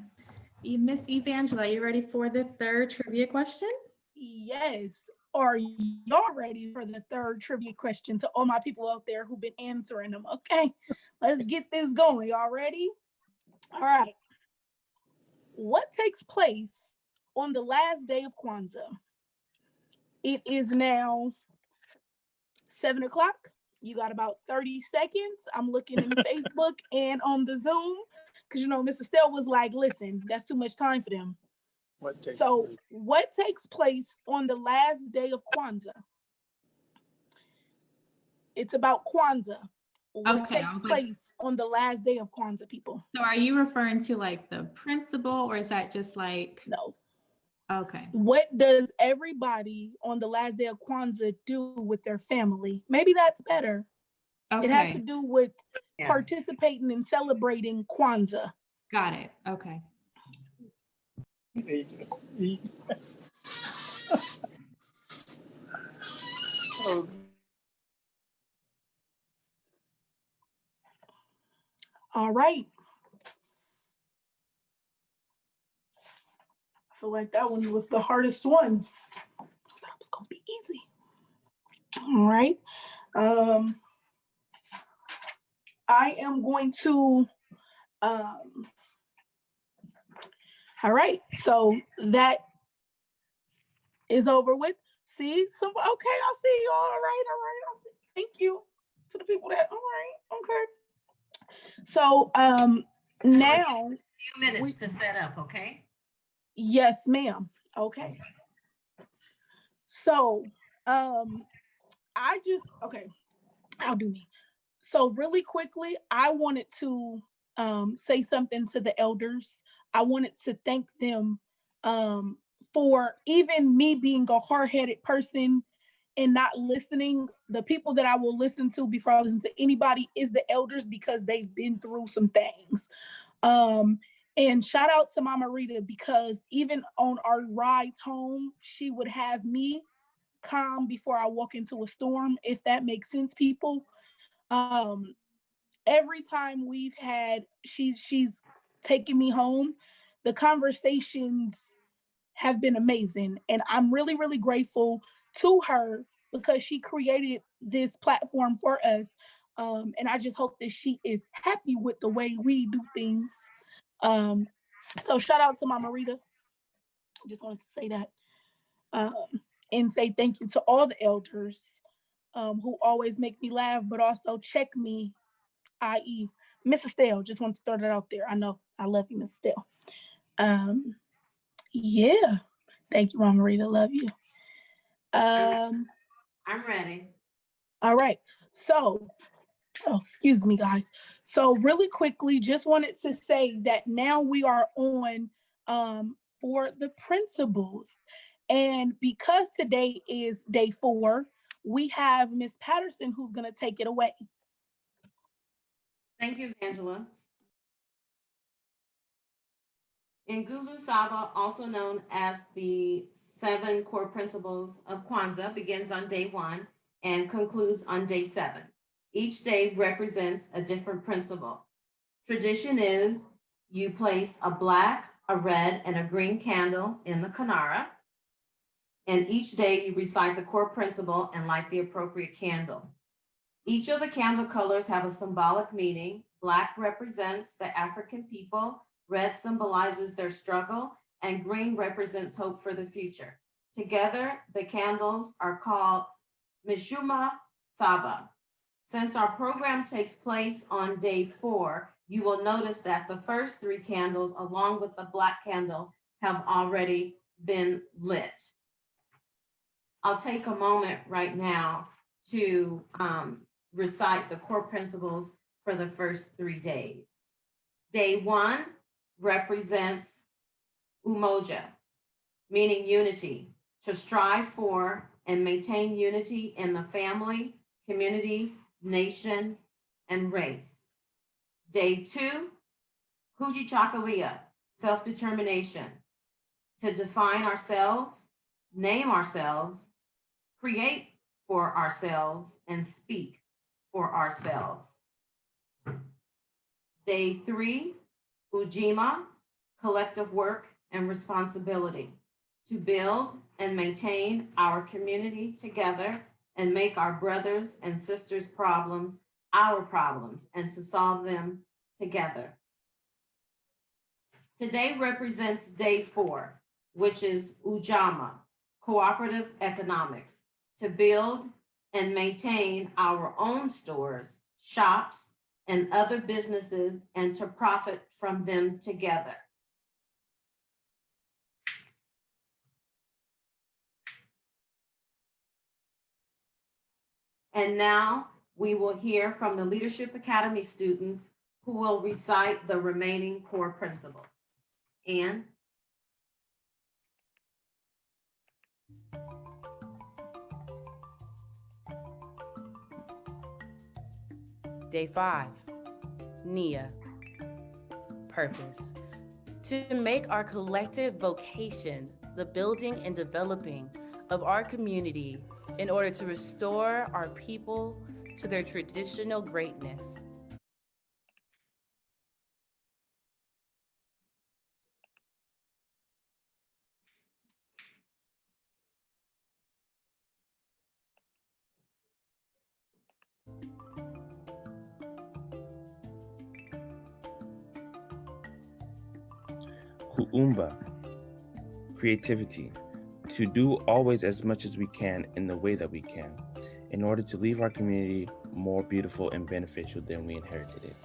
Miss Evangela, you ready for the 3rd trivia question? Yes. Are y'all ready for the 3rd trivia question to all my people out there who've been answering them? Okay, let's get this going. Y'all ready? All right. What takes place on the last day of Kwanzaa? It is now 7 o'clock. You got about 30 seconds. I'm looking in Facebook and on the Zoom because, you know, Mr. Stell was like, listen, that's too much time for them. What takes place on the last day of Kwanzaa? It's about Kwanzaa. What takes place on the last day of Kwanzaa, people? So are you referring to like the principle, or is that just like? No. Okay. What does everybody on the last day of Kwanzaa do with their family? Maybe that's better. Okay. It has to do with participating and celebrating Kwanzaa. Got it. Okay. All right. I feel like that one was the hardest one. I thought it was gonna be easy. All right. I am going to all right, so that is over with. See, some okay, I see you. All right. I see. Thank you to the people that all right, okay. So now a few minutes to set up, okay? Yes, ma'am. Okay. So okay, I'll do me. So really quickly, I wanted to say something to the elders. I wanted to thank them for even me being a hard-headed person and not listening. The people that I will listen to before I listen to anybody is the elders because they've been through some things. And shout out to Mama Rita because even on our rides home, she would have me calm before I walk into a storm, if that makes sense, people. Every time we've had, she's taken me home, the conversations have been amazing. And I'm really, really grateful to her because she created this platform for us. And I just hope that she is happy with the way we do things. So shout out to Mama Rita. I just wanted to say that. And say thank you to all the elders who always make me laugh, but also check me, i.e. Miss Estelle, just want to throw that out there. I know I love you, Miss Estelle. Yeah. Thank you, Mama Rita. Love you. I'm ready. All right. So, oh, excuse me, guys. So really quickly, just wanted to say that now we are on for the principals. And because today is day 4, we have Miss Patterson who's going to take it away. Thank you, Angela. Nguzo Saba, also known as the 7 core principles of Kwanzaa, begins on day 1 and concludes on day 7. Each day represents a different principle. Tradition is you place a black, a red, and a green candle in the Kanara, and each day you recite the core principle and light the appropriate candle. Each of the candle colors have a symbolic meaning. Black represents the African people, red symbolizes their struggle, and green represents hope for the future. Together, the candles are called Mishuma Saba. Since our program takes place on day 4, you will notice that the first 3 candles, along with the black candle, have already been lit. I'll take a moment right now to recite the core principles for the first 3 days. Day 1 represents umoja, meaning unity, to strive for and maintain unity in the family, community, nation, and race. Day 2, kujichagulia, self-determination, to define ourselves, name ourselves, create for ourselves, and speak for ourselves. Day 3, ujima, collective work and responsibility, to build and maintain our community together and make our brothers and sisters' problems our problems and to solve them together. Today represents day 4, which is Ujamaa, cooperative economics, to build and maintain our own stores, shops, and other businesses and to profit from them together. And now we will hear from the Leadership Academy students who will recite the remaining core principles. Anne? Day 5, Nia, purpose. To make our collective vocation the building and developing of our community in order to restore our people to their traditional greatness. Kuumba, creativity, to do always as much as we can in the way that we can, in order to leave our community more beautiful and beneficial than we inherited it.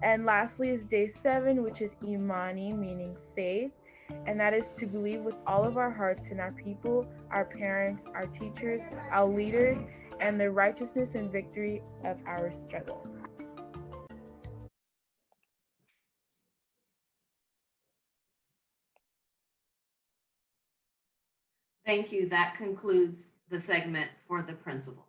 And lastly is day 7, which is Imani, meaning faith. And that is to believe with all of our hearts in our people, our parents, our teachers, our leaders, and the righteousness and victory of our struggle. Thank you. That concludes the segment for the principals.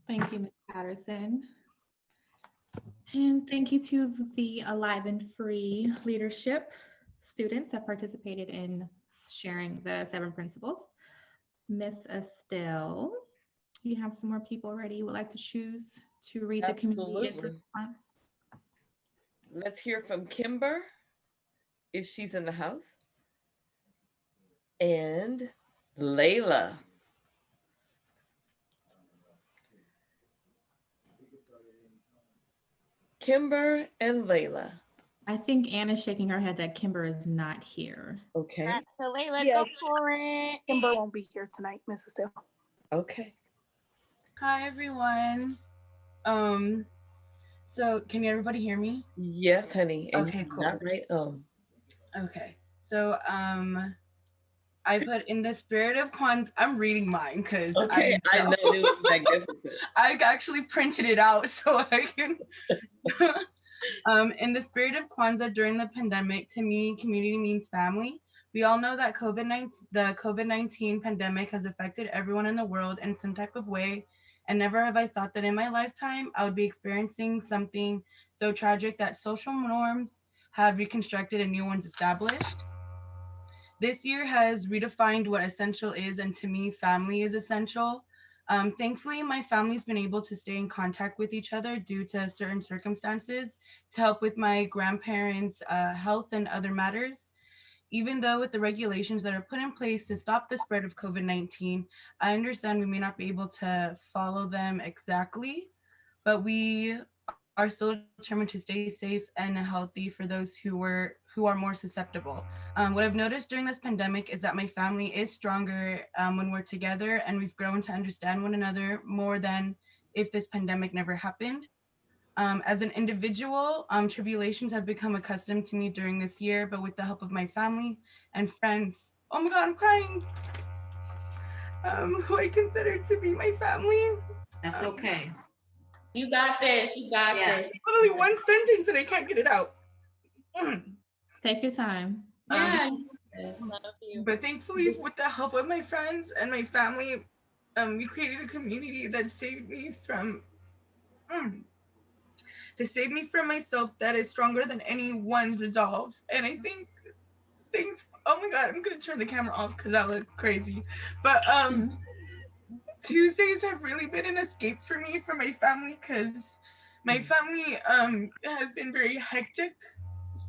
Thank you, Ms. Patterson. And thank you to the Alive and Free leadership students that participated in sharing the 7 principles. Miss Estelle, you have some more people ready you would like to choose to read the community's Absolutely. response? Let's hear from Kimber, if she's in the house. and Layla. Kimber and Layla. I think Anna's shaking her head that Kimber is not here. Okay. So Layla, Yes. go for it. Kimber won't be here tonight, Mrs. Dale. Okay. Hi everyone. So can everybody hear me? Yes, honey. And Okay, you cool. not right. Okay. So I put in the spirit of Kwanzaa. I'm reading mine because Okay, I know it was magnificent. I actually printed it out so I can. In the spirit of Kwanzaa during the pandemic, to me, community means family. We all know that the COVID-19 pandemic has affected everyone in the world in some type of way, and never have I thought that in my lifetime I would be experiencing something so tragic that social norms have reconstructed and new ones established. This year has redefined what essential is, and to me, family is essential. Thankfully, my family's been able to stay in contact with each other due to certain circumstances to help with my grandparents' health and other matters. Even though with the regulations that are put in place to stop the spread of COVID-19, I understand we may not be able to follow them exactly, but we are still determined to stay safe and healthy for those who are more susceptible. What I've noticed during this pandemic is that my family is stronger when we're together, and we've grown to understand one another more than if this pandemic never happened. As an individual, tribulations have become accustomed to me during this year, but with the help of my family and friends, oh my God, I'm crying, who I consider to be my family. That's okay. You got this. You got this. Literally one sentence and I can't get it out. Take your time. Yeah. But thankfully, with the help of my friends and my family, we created a community that saved me from myself, that is stronger than anyone's resolve. And I think oh my God, I'm gonna turn the camera off because that looked crazy. But Tuesdays have really been an escape for me from my family, because my family has been very hectic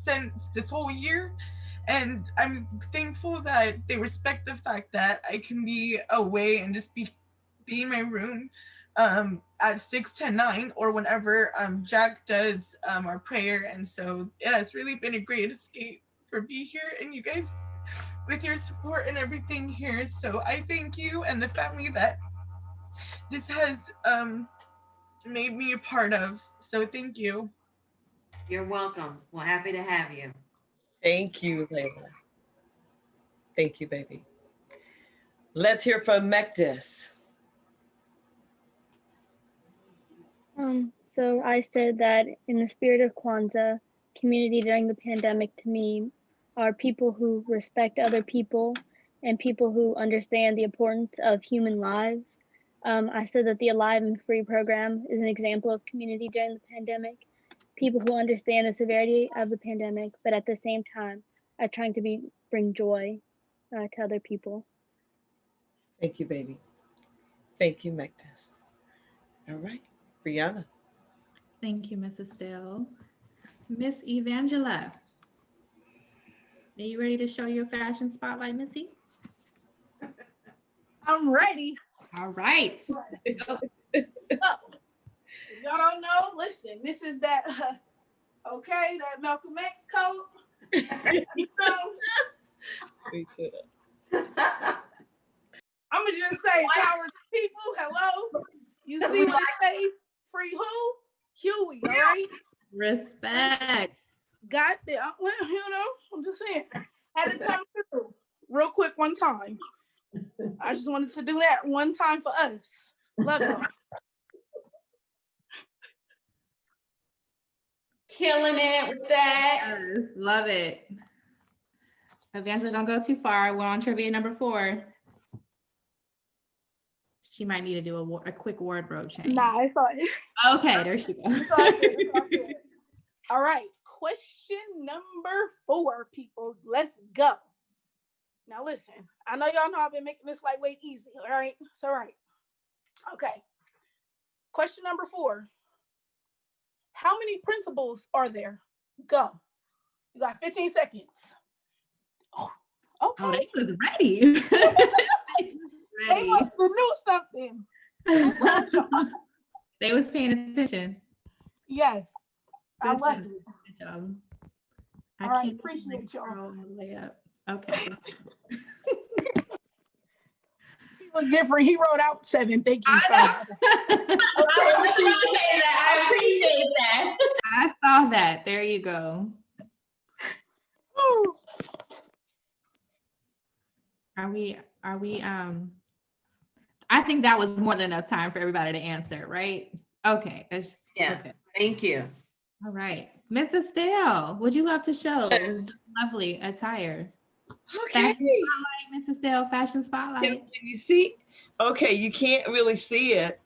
since this whole year, and I'm thankful that they respect the fact that I can be away and just be in my room at 6 to 9 or whenever Jack does our prayer. And so it has really been a great escape for me here, and you guys with your support and everything here. So I thank you and the family that this has made me a part of. So thank you. You're welcome. We're happy to have you. Thank you, Layla. Thank you, baby. Let's hear from Mekdis. So I said that in the spirit of Kwanzaa, community during the pandemic to me are people who respect other people and people who understand the importance of human lives. I said that the Alive and Free program is an example of community during the pandemic. People who understand the severity of the pandemic, but at the same time are trying to bring joy to other people. Thank you, baby. Thank you, Mekdis. All right, Brianna. Thank you, Mrs. Dale. Miss Evangela, are you ready to show your fashion spotlight, Missy? I'm ready. All right. So, if y'all don't know, listen, this is that, okay, that Malcolm X coat. You know, Me too. I'm gonna just say, power to people. Hello, you see what I say? Free who? Huey. All right. Respect. Got the, you know. I'm just saying, had to come through real quick one time. I just wanted to do that one time for us. Love y'all. Killing it with that. Yes, love it. Evangeline, don't go too far. We're on trivia number 4. She might need to do a quick wardrobe change. Nah, it's all Okay, there she goes. It's all good. It's all good. All right, question number 4, people. Let's go. Now listen, I know y'all know I've been making this lightweight easy. All right, it's all right. Okay. Question number 4. How many principles are there? Go. You got 15 seconds. Oh, Okay. Oh, they was ready. They must have knew something. They was paying attention. Yes. I Good love job. it. Good job. I All right, can't appreciate y'all. scroll all the way up. Okay. He was different. He wrote out 7. Thank you. I appreciate that. I saw that. There you go. Are we I think that was more than enough time for everybody to answer, right? Okay. Yes. Okay. Thank you. All right. Miss Estelle, would you love to show this lovely attire? Okay. Fashion spotlight, Miss Estelle, fashion spotlight. Can you see? Okay, you can't really see it.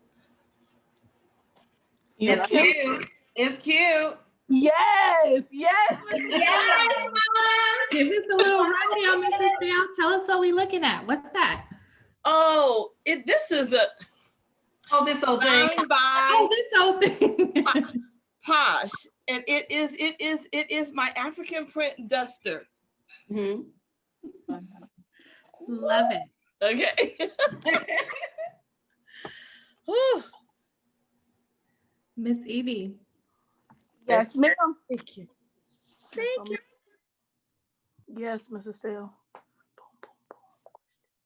It's cute. It's cute. Yes. Yes. Yes. Give us a little rundown, Miss Estelle. Tell us what we're looking at. What's that? Oh, this is a this old thing. This old thing. Posh. And it is my African print duster. Mm-hmm. Love it. Okay. Miss Evie. Yes, ma'am. Thank you. Thank you. Yes, Mrs. Steele.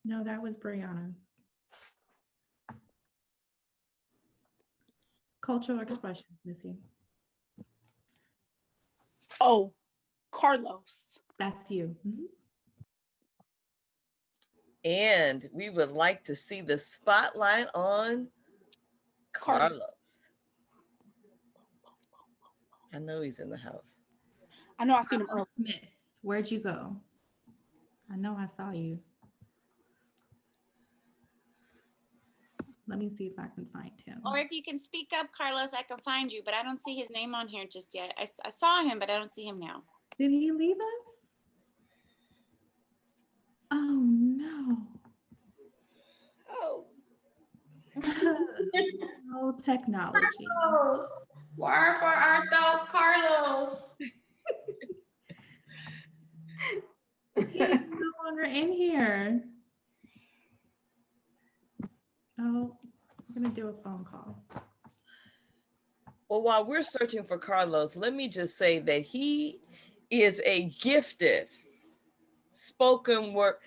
No, that was Brianna. Cultural expression, Missy. Oh, Carlos. That's you. Mm-hmm. And we would like to see the spotlight on Carlos. I know he's in the house. I know I seen him earlier. Smith, where'd you go? I know I saw you. Let me see if I can find him. Or if you can speak up, Carlos, I can find you, but I don't see his name on here just yet. I saw him, but I don't see him now. Did he leave us? Oh no. Oh. Oh, technology. Carlos. Where for our dog Carlos? He's no longer in here. Oh, I'm gonna do a phone call. Well, while we're searching for Carlos, let me just say that he is a gifted spoken word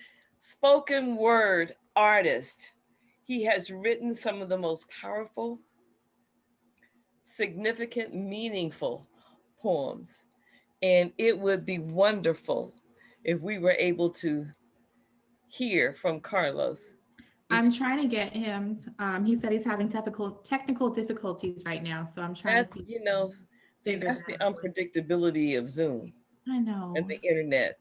artist. He has written some of the most powerful, significant, meaningful poems. And it would be wonderful if we were able to hear from Carlos. I'm trying to get him. He said he's having technical difficulties right now, so I'm trying to see. You know, see, that's the unpredictability of Zoom. I know. And the internet.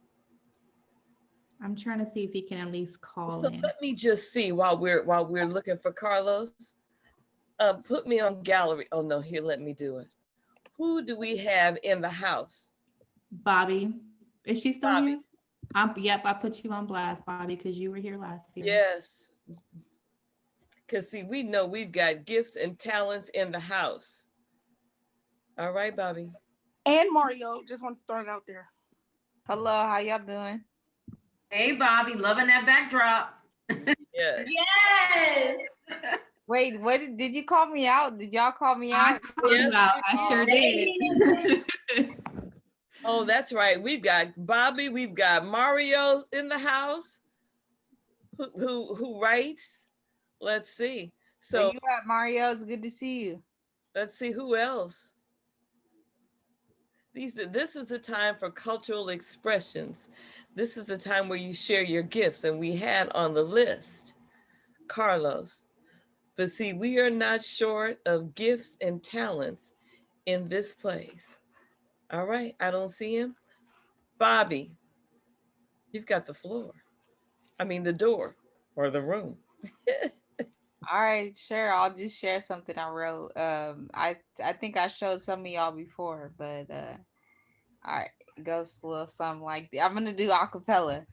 I'm trying to see if he can at least call So in. let me just see while we're looking for Carlos. Put me on gallery. Oh no, here, let me do it. Who do we have in the house? Bobby. Is she still Bobby. here? Yep, I put you on blast, Bobby, because you were here last year. Yes. Because see, we know we've got gifts and talents in the house. All right, Bobby. And Mario, just want to throw it out there. Hello, how y'all doing? Hey, Bobby, loving that backdrop. Yes. Yes. Wait, what did you call me out? Did y'all call me out? Yes, I sure did. Oh, that's right. We've got Bobby, we've got Mario in the house who writes. Let's see. So where you at, Mario? It's good to see you. Let's see who else. This is a time for cultural expressions. This is a time where you share your gifts, and we had on the list Carlos. But see, we are not short of gifts and talents in this place. All right, I don't see him. Bobby, you've got the floor. I mean, the door or the room. All right, sure. I'll just share something I wrote. I think I showed some of y'all before, but all right, it goes a little something like that. I'm gonna do a cappella.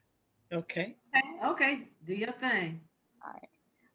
Okay. Okay, do your thing. All right.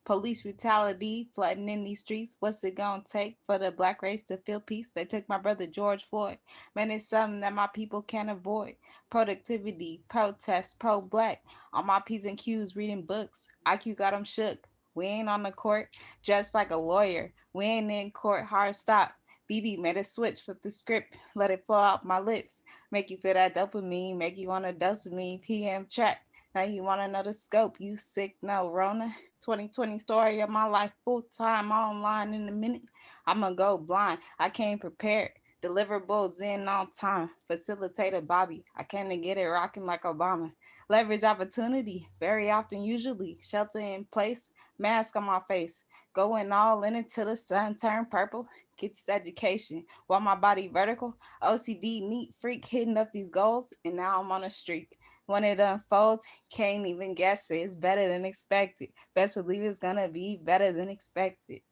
Police brutality flooding in these streets. What's it gonna take for the black race to feel peace? They took my brother George Floyd. Man, it's something that my people can't avoid. Productivity, protest, pro-black. On my P's and Q's reading books. IQ got them shook. We ain't on the court, just like a lawyer. We ain't in court, hard stop. BB made a switch, flip the script, let it flow out my lips. Make you feel that dopamine, make you wanna dose me. PM track. Now you want another scope, you sick, no Rona. 2020 story of my life, full time online in a minute. I'ma go blind, I came prepared. Deliverables in on time. Facilitator Bobby, I came to get it rocking like Obama. Leverage opportunity, very often, usually. Shelter in place, mask on my face. Going all in until the sun turn purple. Get this education while my body vertical. OCD, neat freak, hitting up these goals, and now I'm on a streak. When it unfolds, can't even guess it. It's better than expected. Best believe it's gonna be better than expected.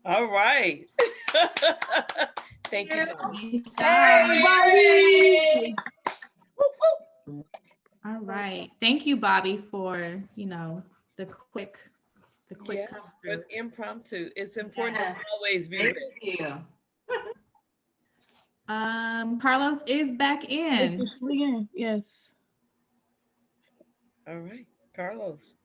All right. Thank you, Bobby. Hey, all right. Thank you, Bobby, for, the quick Yeah, come but through. impromptu. It's important Yes. to always be Thank ready. you. Carlos is back in. Officially in, yes. All right, Carlos.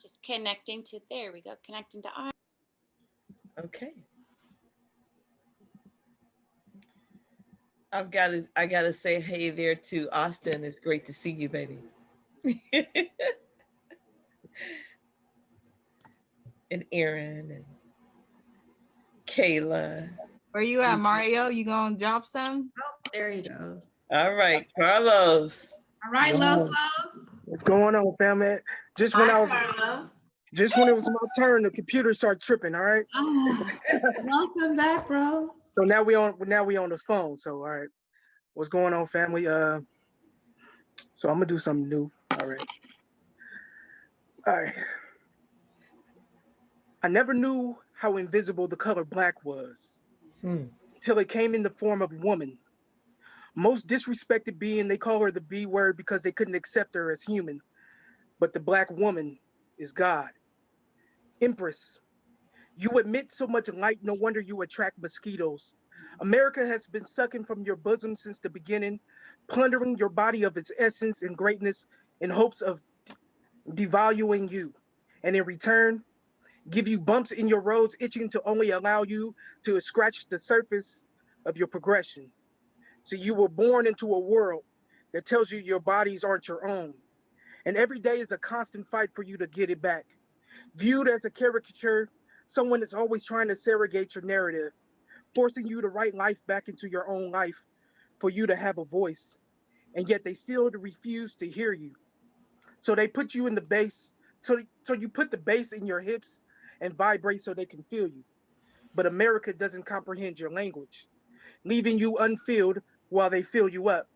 Just connecting to, there we go, connecting to our. Okay. I gotta say hey there to Austin. It's great to see you, baby. And Aaron and Kayla. Where you at, Mario? You gonna drop some? Oh, there he goes. All right, Carlos. All right, Los. What's going on, family? Just when it was my turn, the computer started tripping. All right. Oh, welcome back, bro. So now we on the phone. So all right, what's going on, family? So I'm gonna do something new. All right. All right. I never knew how invisible the color black was till it came in the form of a woman. Most disrespected being, they call her the B word because they couldn't accept her as human. But the black woman is God. Empress, you emit so much light, no wonder you attract mosquitoes. America has been sucking from your bosom since the beginning, plundering your body of its essence and greatness in hopes of devaluing you. And in return, give you bumps in your roads, itching to only allow you to scratch the surface of your progression. So you were born into a world that tells you your bodies aren't your own. And every day is a constant fight for you to get it back. Viewed as a caricature, someone that's always trying to surrogate your narrative, forcing you to write life back into your own life for you to have a voice. And yet they still refuse to hear you. So they put you in the bass. So you put the bass in your hips and vibrate so they can feel you. But America doesn't comprehend your language, leaving you unfilled while they fill you up.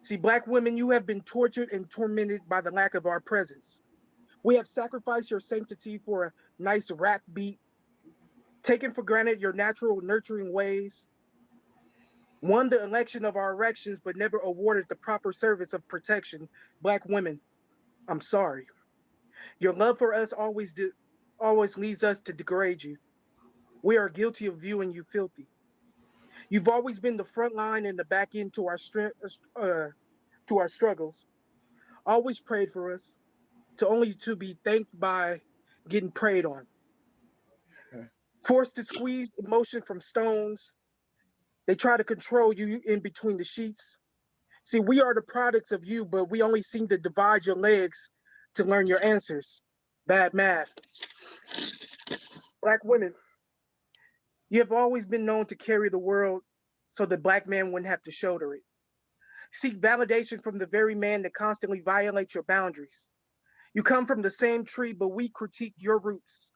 See, Black women, you have been tortured and tormented by the lack of our presence. We have sacrificed your sanctity for a nice rap beat, taken for granted your natural nurturing ways, won the election of our erections, but never awarded the proper service of protection. Black women, I'm sorry. Your love for us always leads us to degrade you. We are guilty of viewing you filthy. You've always been the front line and the back end to our to our struggles. Always prayed for us, only to be thanked by getting preyed on. Forced to squeeze emotion from stones. They try to control you in between the sheets. See, we are the products of you, but we only seem to divide your legs to learn your answers. Bad math. Black women, you have always been known to carry the world so the Black man wouldn't have to shoulder it. Seek validation from the very man that constantly violates your boundaries. You come from the same tree, but we critique your roots.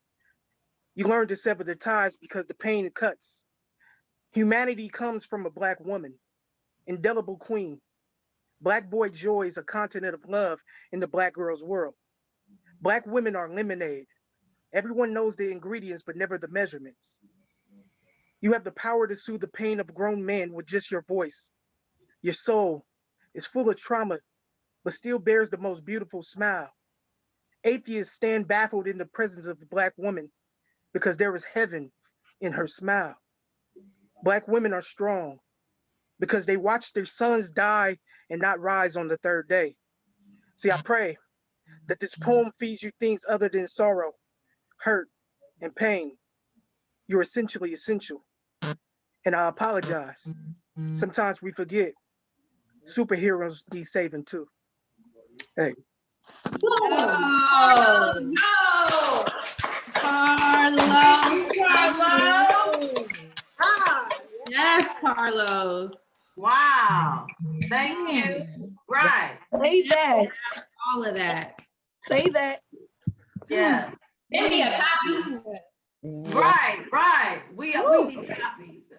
You learn to sever the ties because the pain cuts. Humanity comes from a Black woman, indelible queen. Black boy joy is a continent of love in the Black girl's world. Black women are lemonade. Everyone knows the ingredients, but never the measurements. You have the power to soothe the pain of grown men with just your voice. Your soul is full of trauma, but still bears the most beautiful smile. Atheists stand baffled in the presence of a Black woman because there is heaven in her smile. Black women are strong because they watch their sons die and not rise on the third day. See, I pray that this poem feeds you things other than sorrow, hurt, and pain. You're essentially essential. And I apologize. Sometimes we forget superheroes need saving too. Hey. Oh, No! Carlos. Carlos. Yes, Carlos. Wow. Thank you. Right. Say that. All of that. Say that. Yeah. Maybe a copy. Right. We need copies.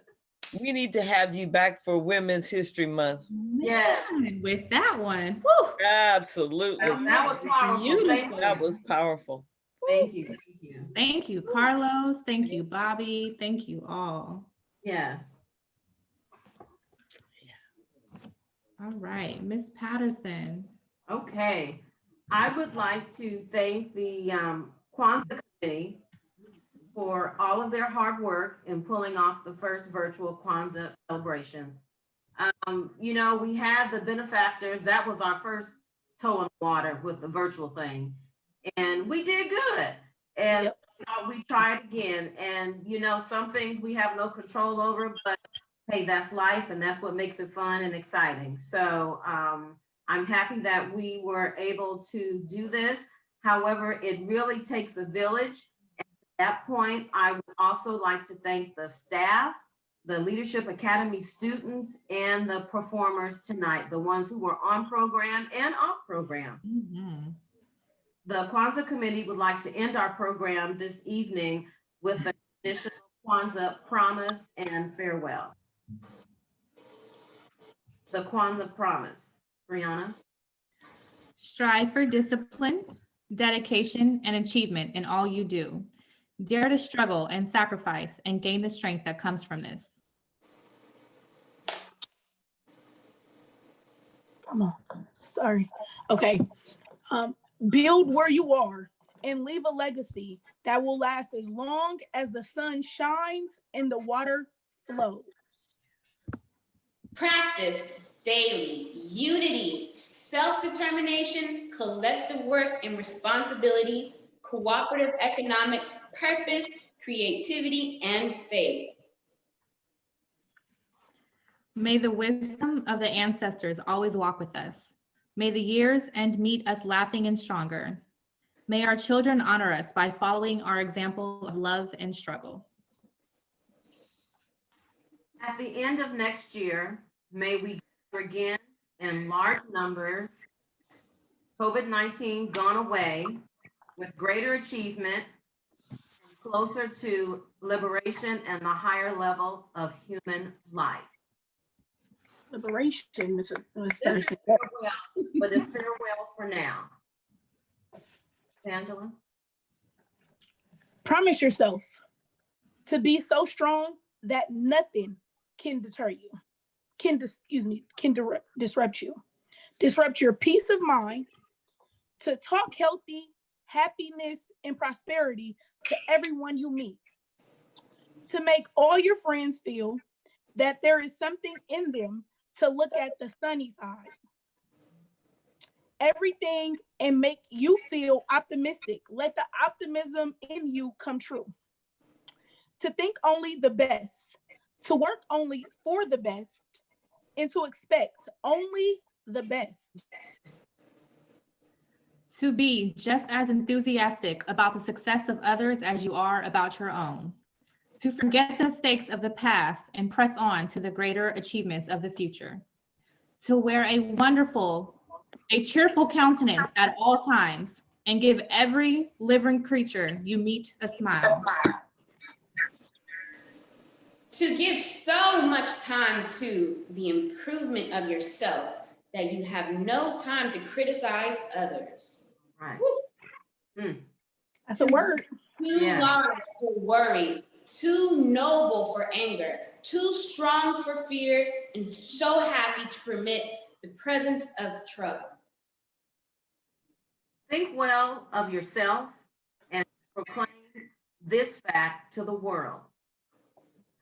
We need to have you back for Women's History Month. Yeah. With that one. Woo. Absolutely. That was powerful. Thank you. That was powerful. Thank you. Thank you, Carlos. Thank you, Bobby. Thank you all. Yes. All right, Miss Patterson. Okay. I would like to thank the Kwanzaa Committee for all of their hard work in pulling off the first virtual Kwanzaa celebration. You know, we had the benefactors. That was our first toe in the water with the virtual thing. And we did good. And we tried again. And, you know, some things we have no control over, but hey, that's life. And that's what makes it fun and exciting. So I'm happy that we were able to do this. However, it really takes a village. At that point, I would also like to thank the staff, the Leadership Academy students, and the performers tonight, the ones who were on program and off program. Mm-hmm. The Kwanzaa Committee would like to end our program this evening with the traditional Kwanzaa promise and farewell. The Kwanzaa promise. Brianna? Strive for discipline, dedication, and achievement in all you do. Dare to struggle and sacrifice and gain the strength that comes from this. Come on. Sorry. Okay. Build where you are and leave a legacy that will last as long as the sun shines and the water flows. Practice daily unity, self-determination, collective work and responsibility, cooperative economics, purpose, creativity, and faith. May the wisdom of the ancestors always walk with us. May the years end meet us laughing and stronger. May our children honor us by following our example of love and struggle. At the end of next year, may we gather again in large numbers, COVID-19 gone away, with greater achievement, closer to liberation and the higher level of human life. Liberation, Ms. Patterson. But it's farewell for now. Angela? Promise yourself to be so strong that nothing can deter you, can disrupt you. Disrupt your peace of mind, to talk healthy, happiness, and prosperity to everyone you meet. To make all your friends feel that there is something in them to look at the sunny side. Everything and make you feel optimistic. Let the optimism in you come true. To think only the best, to work only for the best, and to expect only the best. To be just as enthusiastic about the success of others as you are about your own. To forget the mistakes of the past and press on to the greater achievements of the future. To wear a cheerful countenance at all times and give every living creature you meet a smile. To give so much time to the improvement of yourself that you have no time to criticize others. Right. That's a word. Too large to worry too noble for anger, too strong for fear, and so happy to permit the presence of trouble. Think well of yourself and proclaim this fact to the world,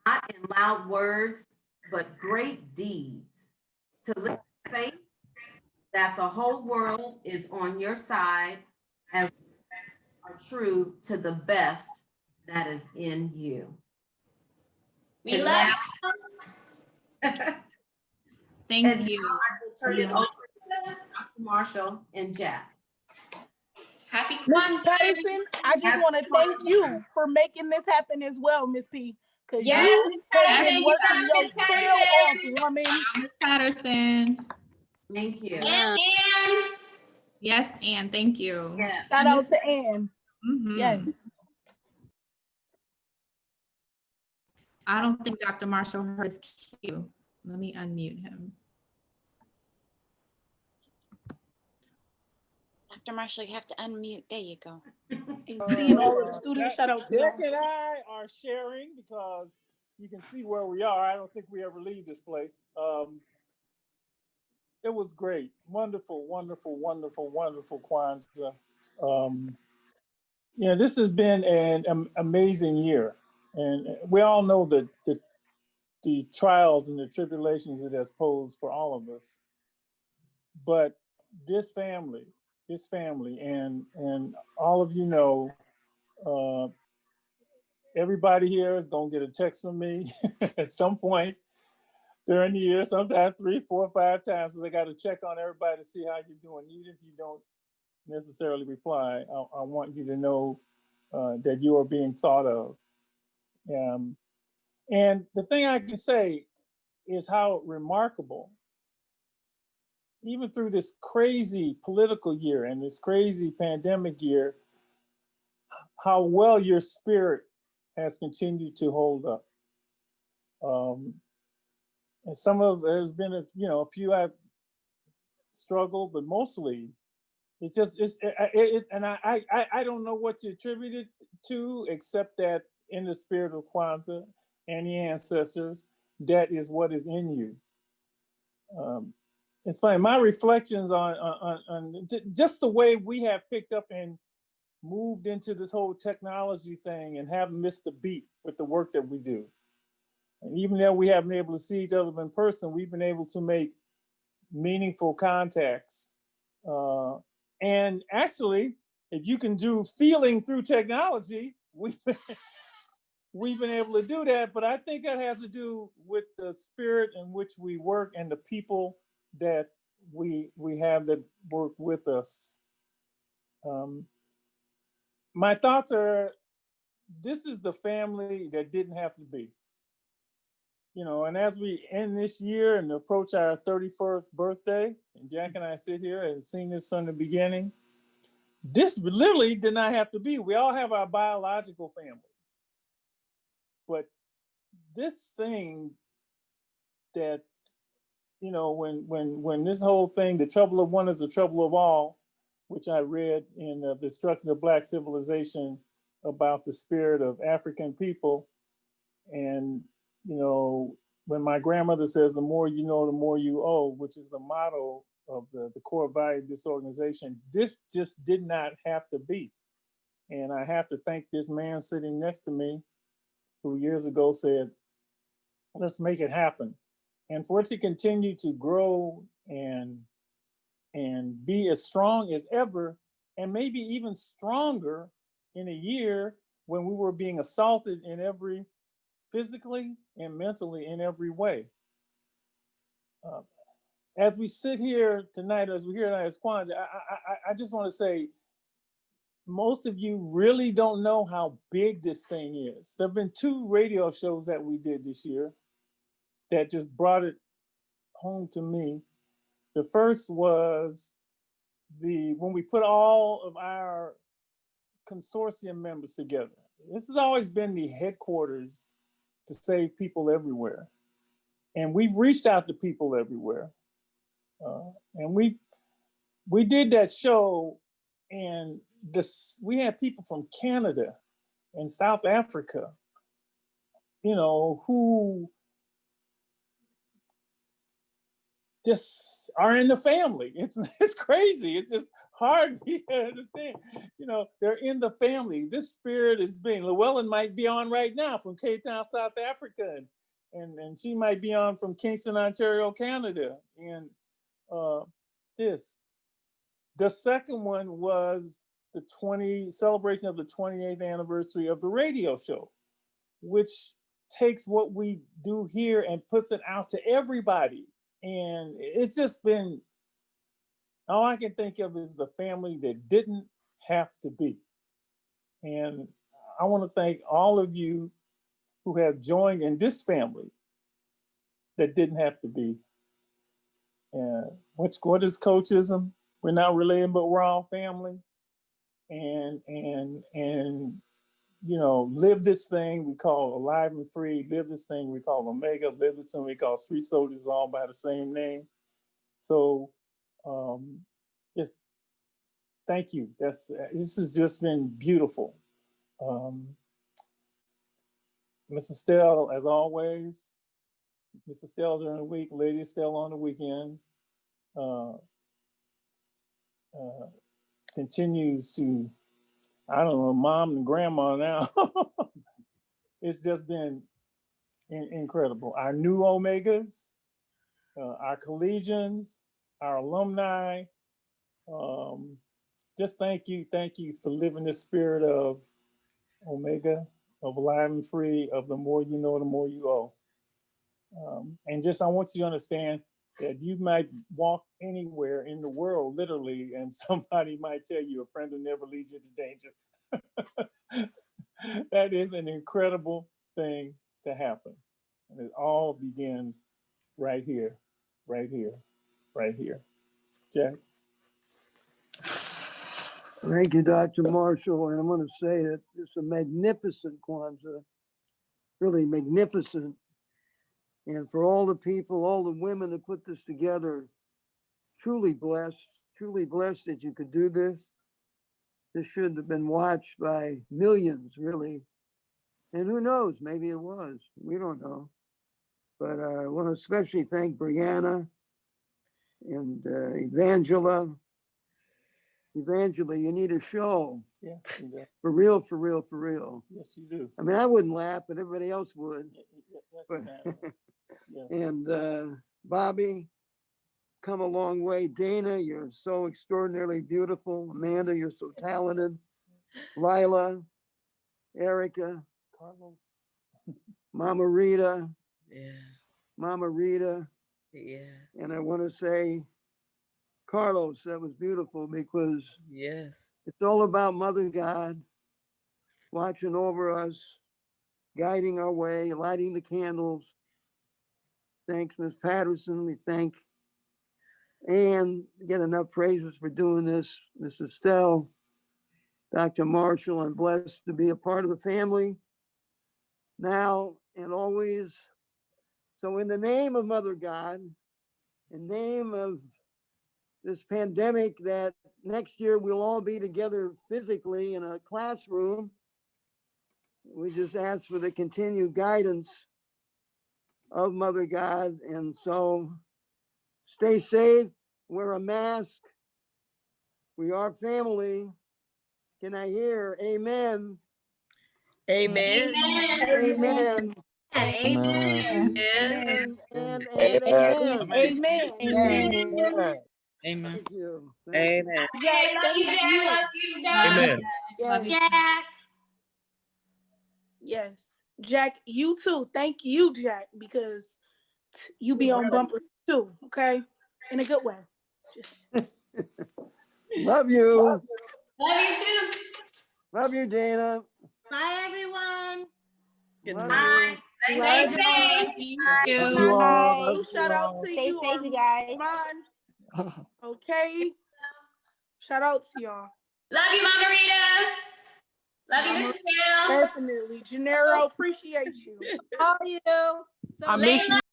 not in loud words, but great deeds, to live in faith that the whole world is on your side as are true to the best that is in you. We love you. Thank you. I will turn it over to Dr. Marshall and Jack. Happy Ms. Kwanzaa. Patterson, I just want to thank you for making this happen as well, Miss P. Because Yes, you Ms. have Patterson, been you working got your Ms. tail off, Patterson. woman. Miss Patterson. Thank you. And Yes, and thank you. Yeah. Shout out to Ann. Mhm. Yes. I don't think Dr. Marshall heard his cue. Let me unmute him. Dr. Marshall, you have to unmute. There you go. Seeing all of the students, shout out to Jack y'all. and I are sharing because you can see where we are. I don't think we ever leave this place. It was great. Wonderful, wonderful, wonderful, wonderful Kwanzaa. This has been an amazing year. And we all know that the trials and the tribulations it has posed for all of us. But this family, and all of you know, everybody here is gonna get a text from me at some point during the year, sometimes 3, 4, 5 times. So they got to check on everybody to see how you're doing. Even if you don't necessarily reply, I want you to know that you are being thought of. And the thing I can say is how remarkable, even through this crazy political year and this crazy pandemic year, how well your spirit has continued to hold up. And some of there's been a few I've struggled, but mostly it's just and I don't know what to attribute it to, except that in the spirit of Kwanzaa and the ancestors, that is what is in you. It's funny, my reflections on just the way we have picked up and moved into this whole technology thing and haven't missed a beat with the work that we do. And even though we haven't been able to see each other in person, we've been able to make meaningful contacts. And actually, if you can do feeling through technology, we've been able to do that. But I think that has to do with the spirit in which we work and the people that we have that work with us. My thoughts are, this is the family that didn't have to be. And as we end this year and approach our 31st birthday, and Jack and I sit here and seen this from the beginning, this literally did not have to be. We all have our biological families. But this thing that, when this whole thing, the trouble of one is the trouble of all, which I read in The Destruction of Black Civilization about the spirit of African people. And, when my grandmother says, the more you know, the more you owe, which is the motto of the core value of this organization, this just did not have to be. And I have to thank this man sitting next to me who years ago said, let's make it happen. And for it to continue to grow and be as strong as ever, and maybe even stronger in a year when we were being assaulted physically and mentally in every way. As we sit here tonight, as Kwanzaa, I just want to say, most of you really don't know how big this thing is. There have been 2 radio shows that we did this year that just brought it home to me. The first was when we put all of our consortium members together. This has always been the headquarters to save people everywhere. And we've reached out to people everywhere. And we did that show, and we had people from Canada and South Africa who just are in the family. It's crazy. It's just hard for you to understand. They're in the family. This spirit is being. Llewellyn might be on right now from Cape Town, South Africa, and she might be on from Kingston, Ontario, Canada. And the second one was the celebration of the 28th anniversary of the radio show, which takes what we do here and puts it out to everybody. And it's just been, all I can think of is the family that didn't have to be. And I want to thank all of you who have joined in this family that didn't have to be. What is coachism? We're not related, but we're all family. And live this thing we call Alive and Free, live this thing we call Omega, live this thing we call Three Soldiers, all by the same name. So just thank you. This has just been beautiful. Miss Estelle, as always, Miss Estelle during the week, Lady Estelle on the weekends, continues to, I don't know, mom and grandma now. It's just been incredible. Our new Omegas, our collegians, our alumni, just thank you for living the spirit of Omega, of Alive and Free, of the more you know, the more you owe. And just, I want you to understand that you might walk anywhere in the world, literally, and somebody might tell you a friend will never lead you to danger. That is an incredible thing to happen. And it all begins right here, right here, right here. Jack? Thank you, Dr. Marshall. And I'm going to say that it's a magnificent Kwanzaa, really magnificent. And for all the people, all the women that put this together, truly blessed that you could do this. This should have been watched by millions, really. And who knows, maybe it was. We don't know. But I want to especially thank Brianna and Evangela. Evangela, you need a show. Yes, you do. For real, for real, for real. Yes, you do. I mean, I wouldn't laugh, but everybody else would. Yes, But, yes. and Bobby, come a long way. Dana, you're so extraordinarily beautiful. Amanda, you're so talented. Lila, Erica, Carlos, Mama Rita, Yeah. Mama Rita. Yeah. And I want to say, Carlos, that was beautiful because Yes. it's all about Mother God watching over us, guiding our way, lighting the candles. Thanks, Ms. Patterson. We thank Ann, get enough praises for doing this. Miss Estelle, Dr. Marshall, I'm blessed to be a part of the family now and always. So in the name of Mother God, in the name of this pandemic that next year we'll all be together physically in a classroom, we just ask for the continued guidance of Mother God. And so stay safe, wear a mask. We are family. Can I hear amen? Amen. Amen. Amen. And Amen. amen. Amen. Amen. Amen. Thank you. Amen. Jack, Love you, thank Jack. you. Love you, Jack. Amen. Yes. Yes. Jack, you too. Thank you, Jack, because you be on bumper too, okay? In a good way. Love you. Love you too. Love you, Dana. Bye, everyone. Love Bye. you. Stay safe. Thank you all. Love you Shout out all. to Stay you. safe, you guys. Ron. Okay. Shout out to y'all. Love you, Mama Rita. Love you, Miss Gail. Definitely. Gennaro, appreciate you. All you. I miss you.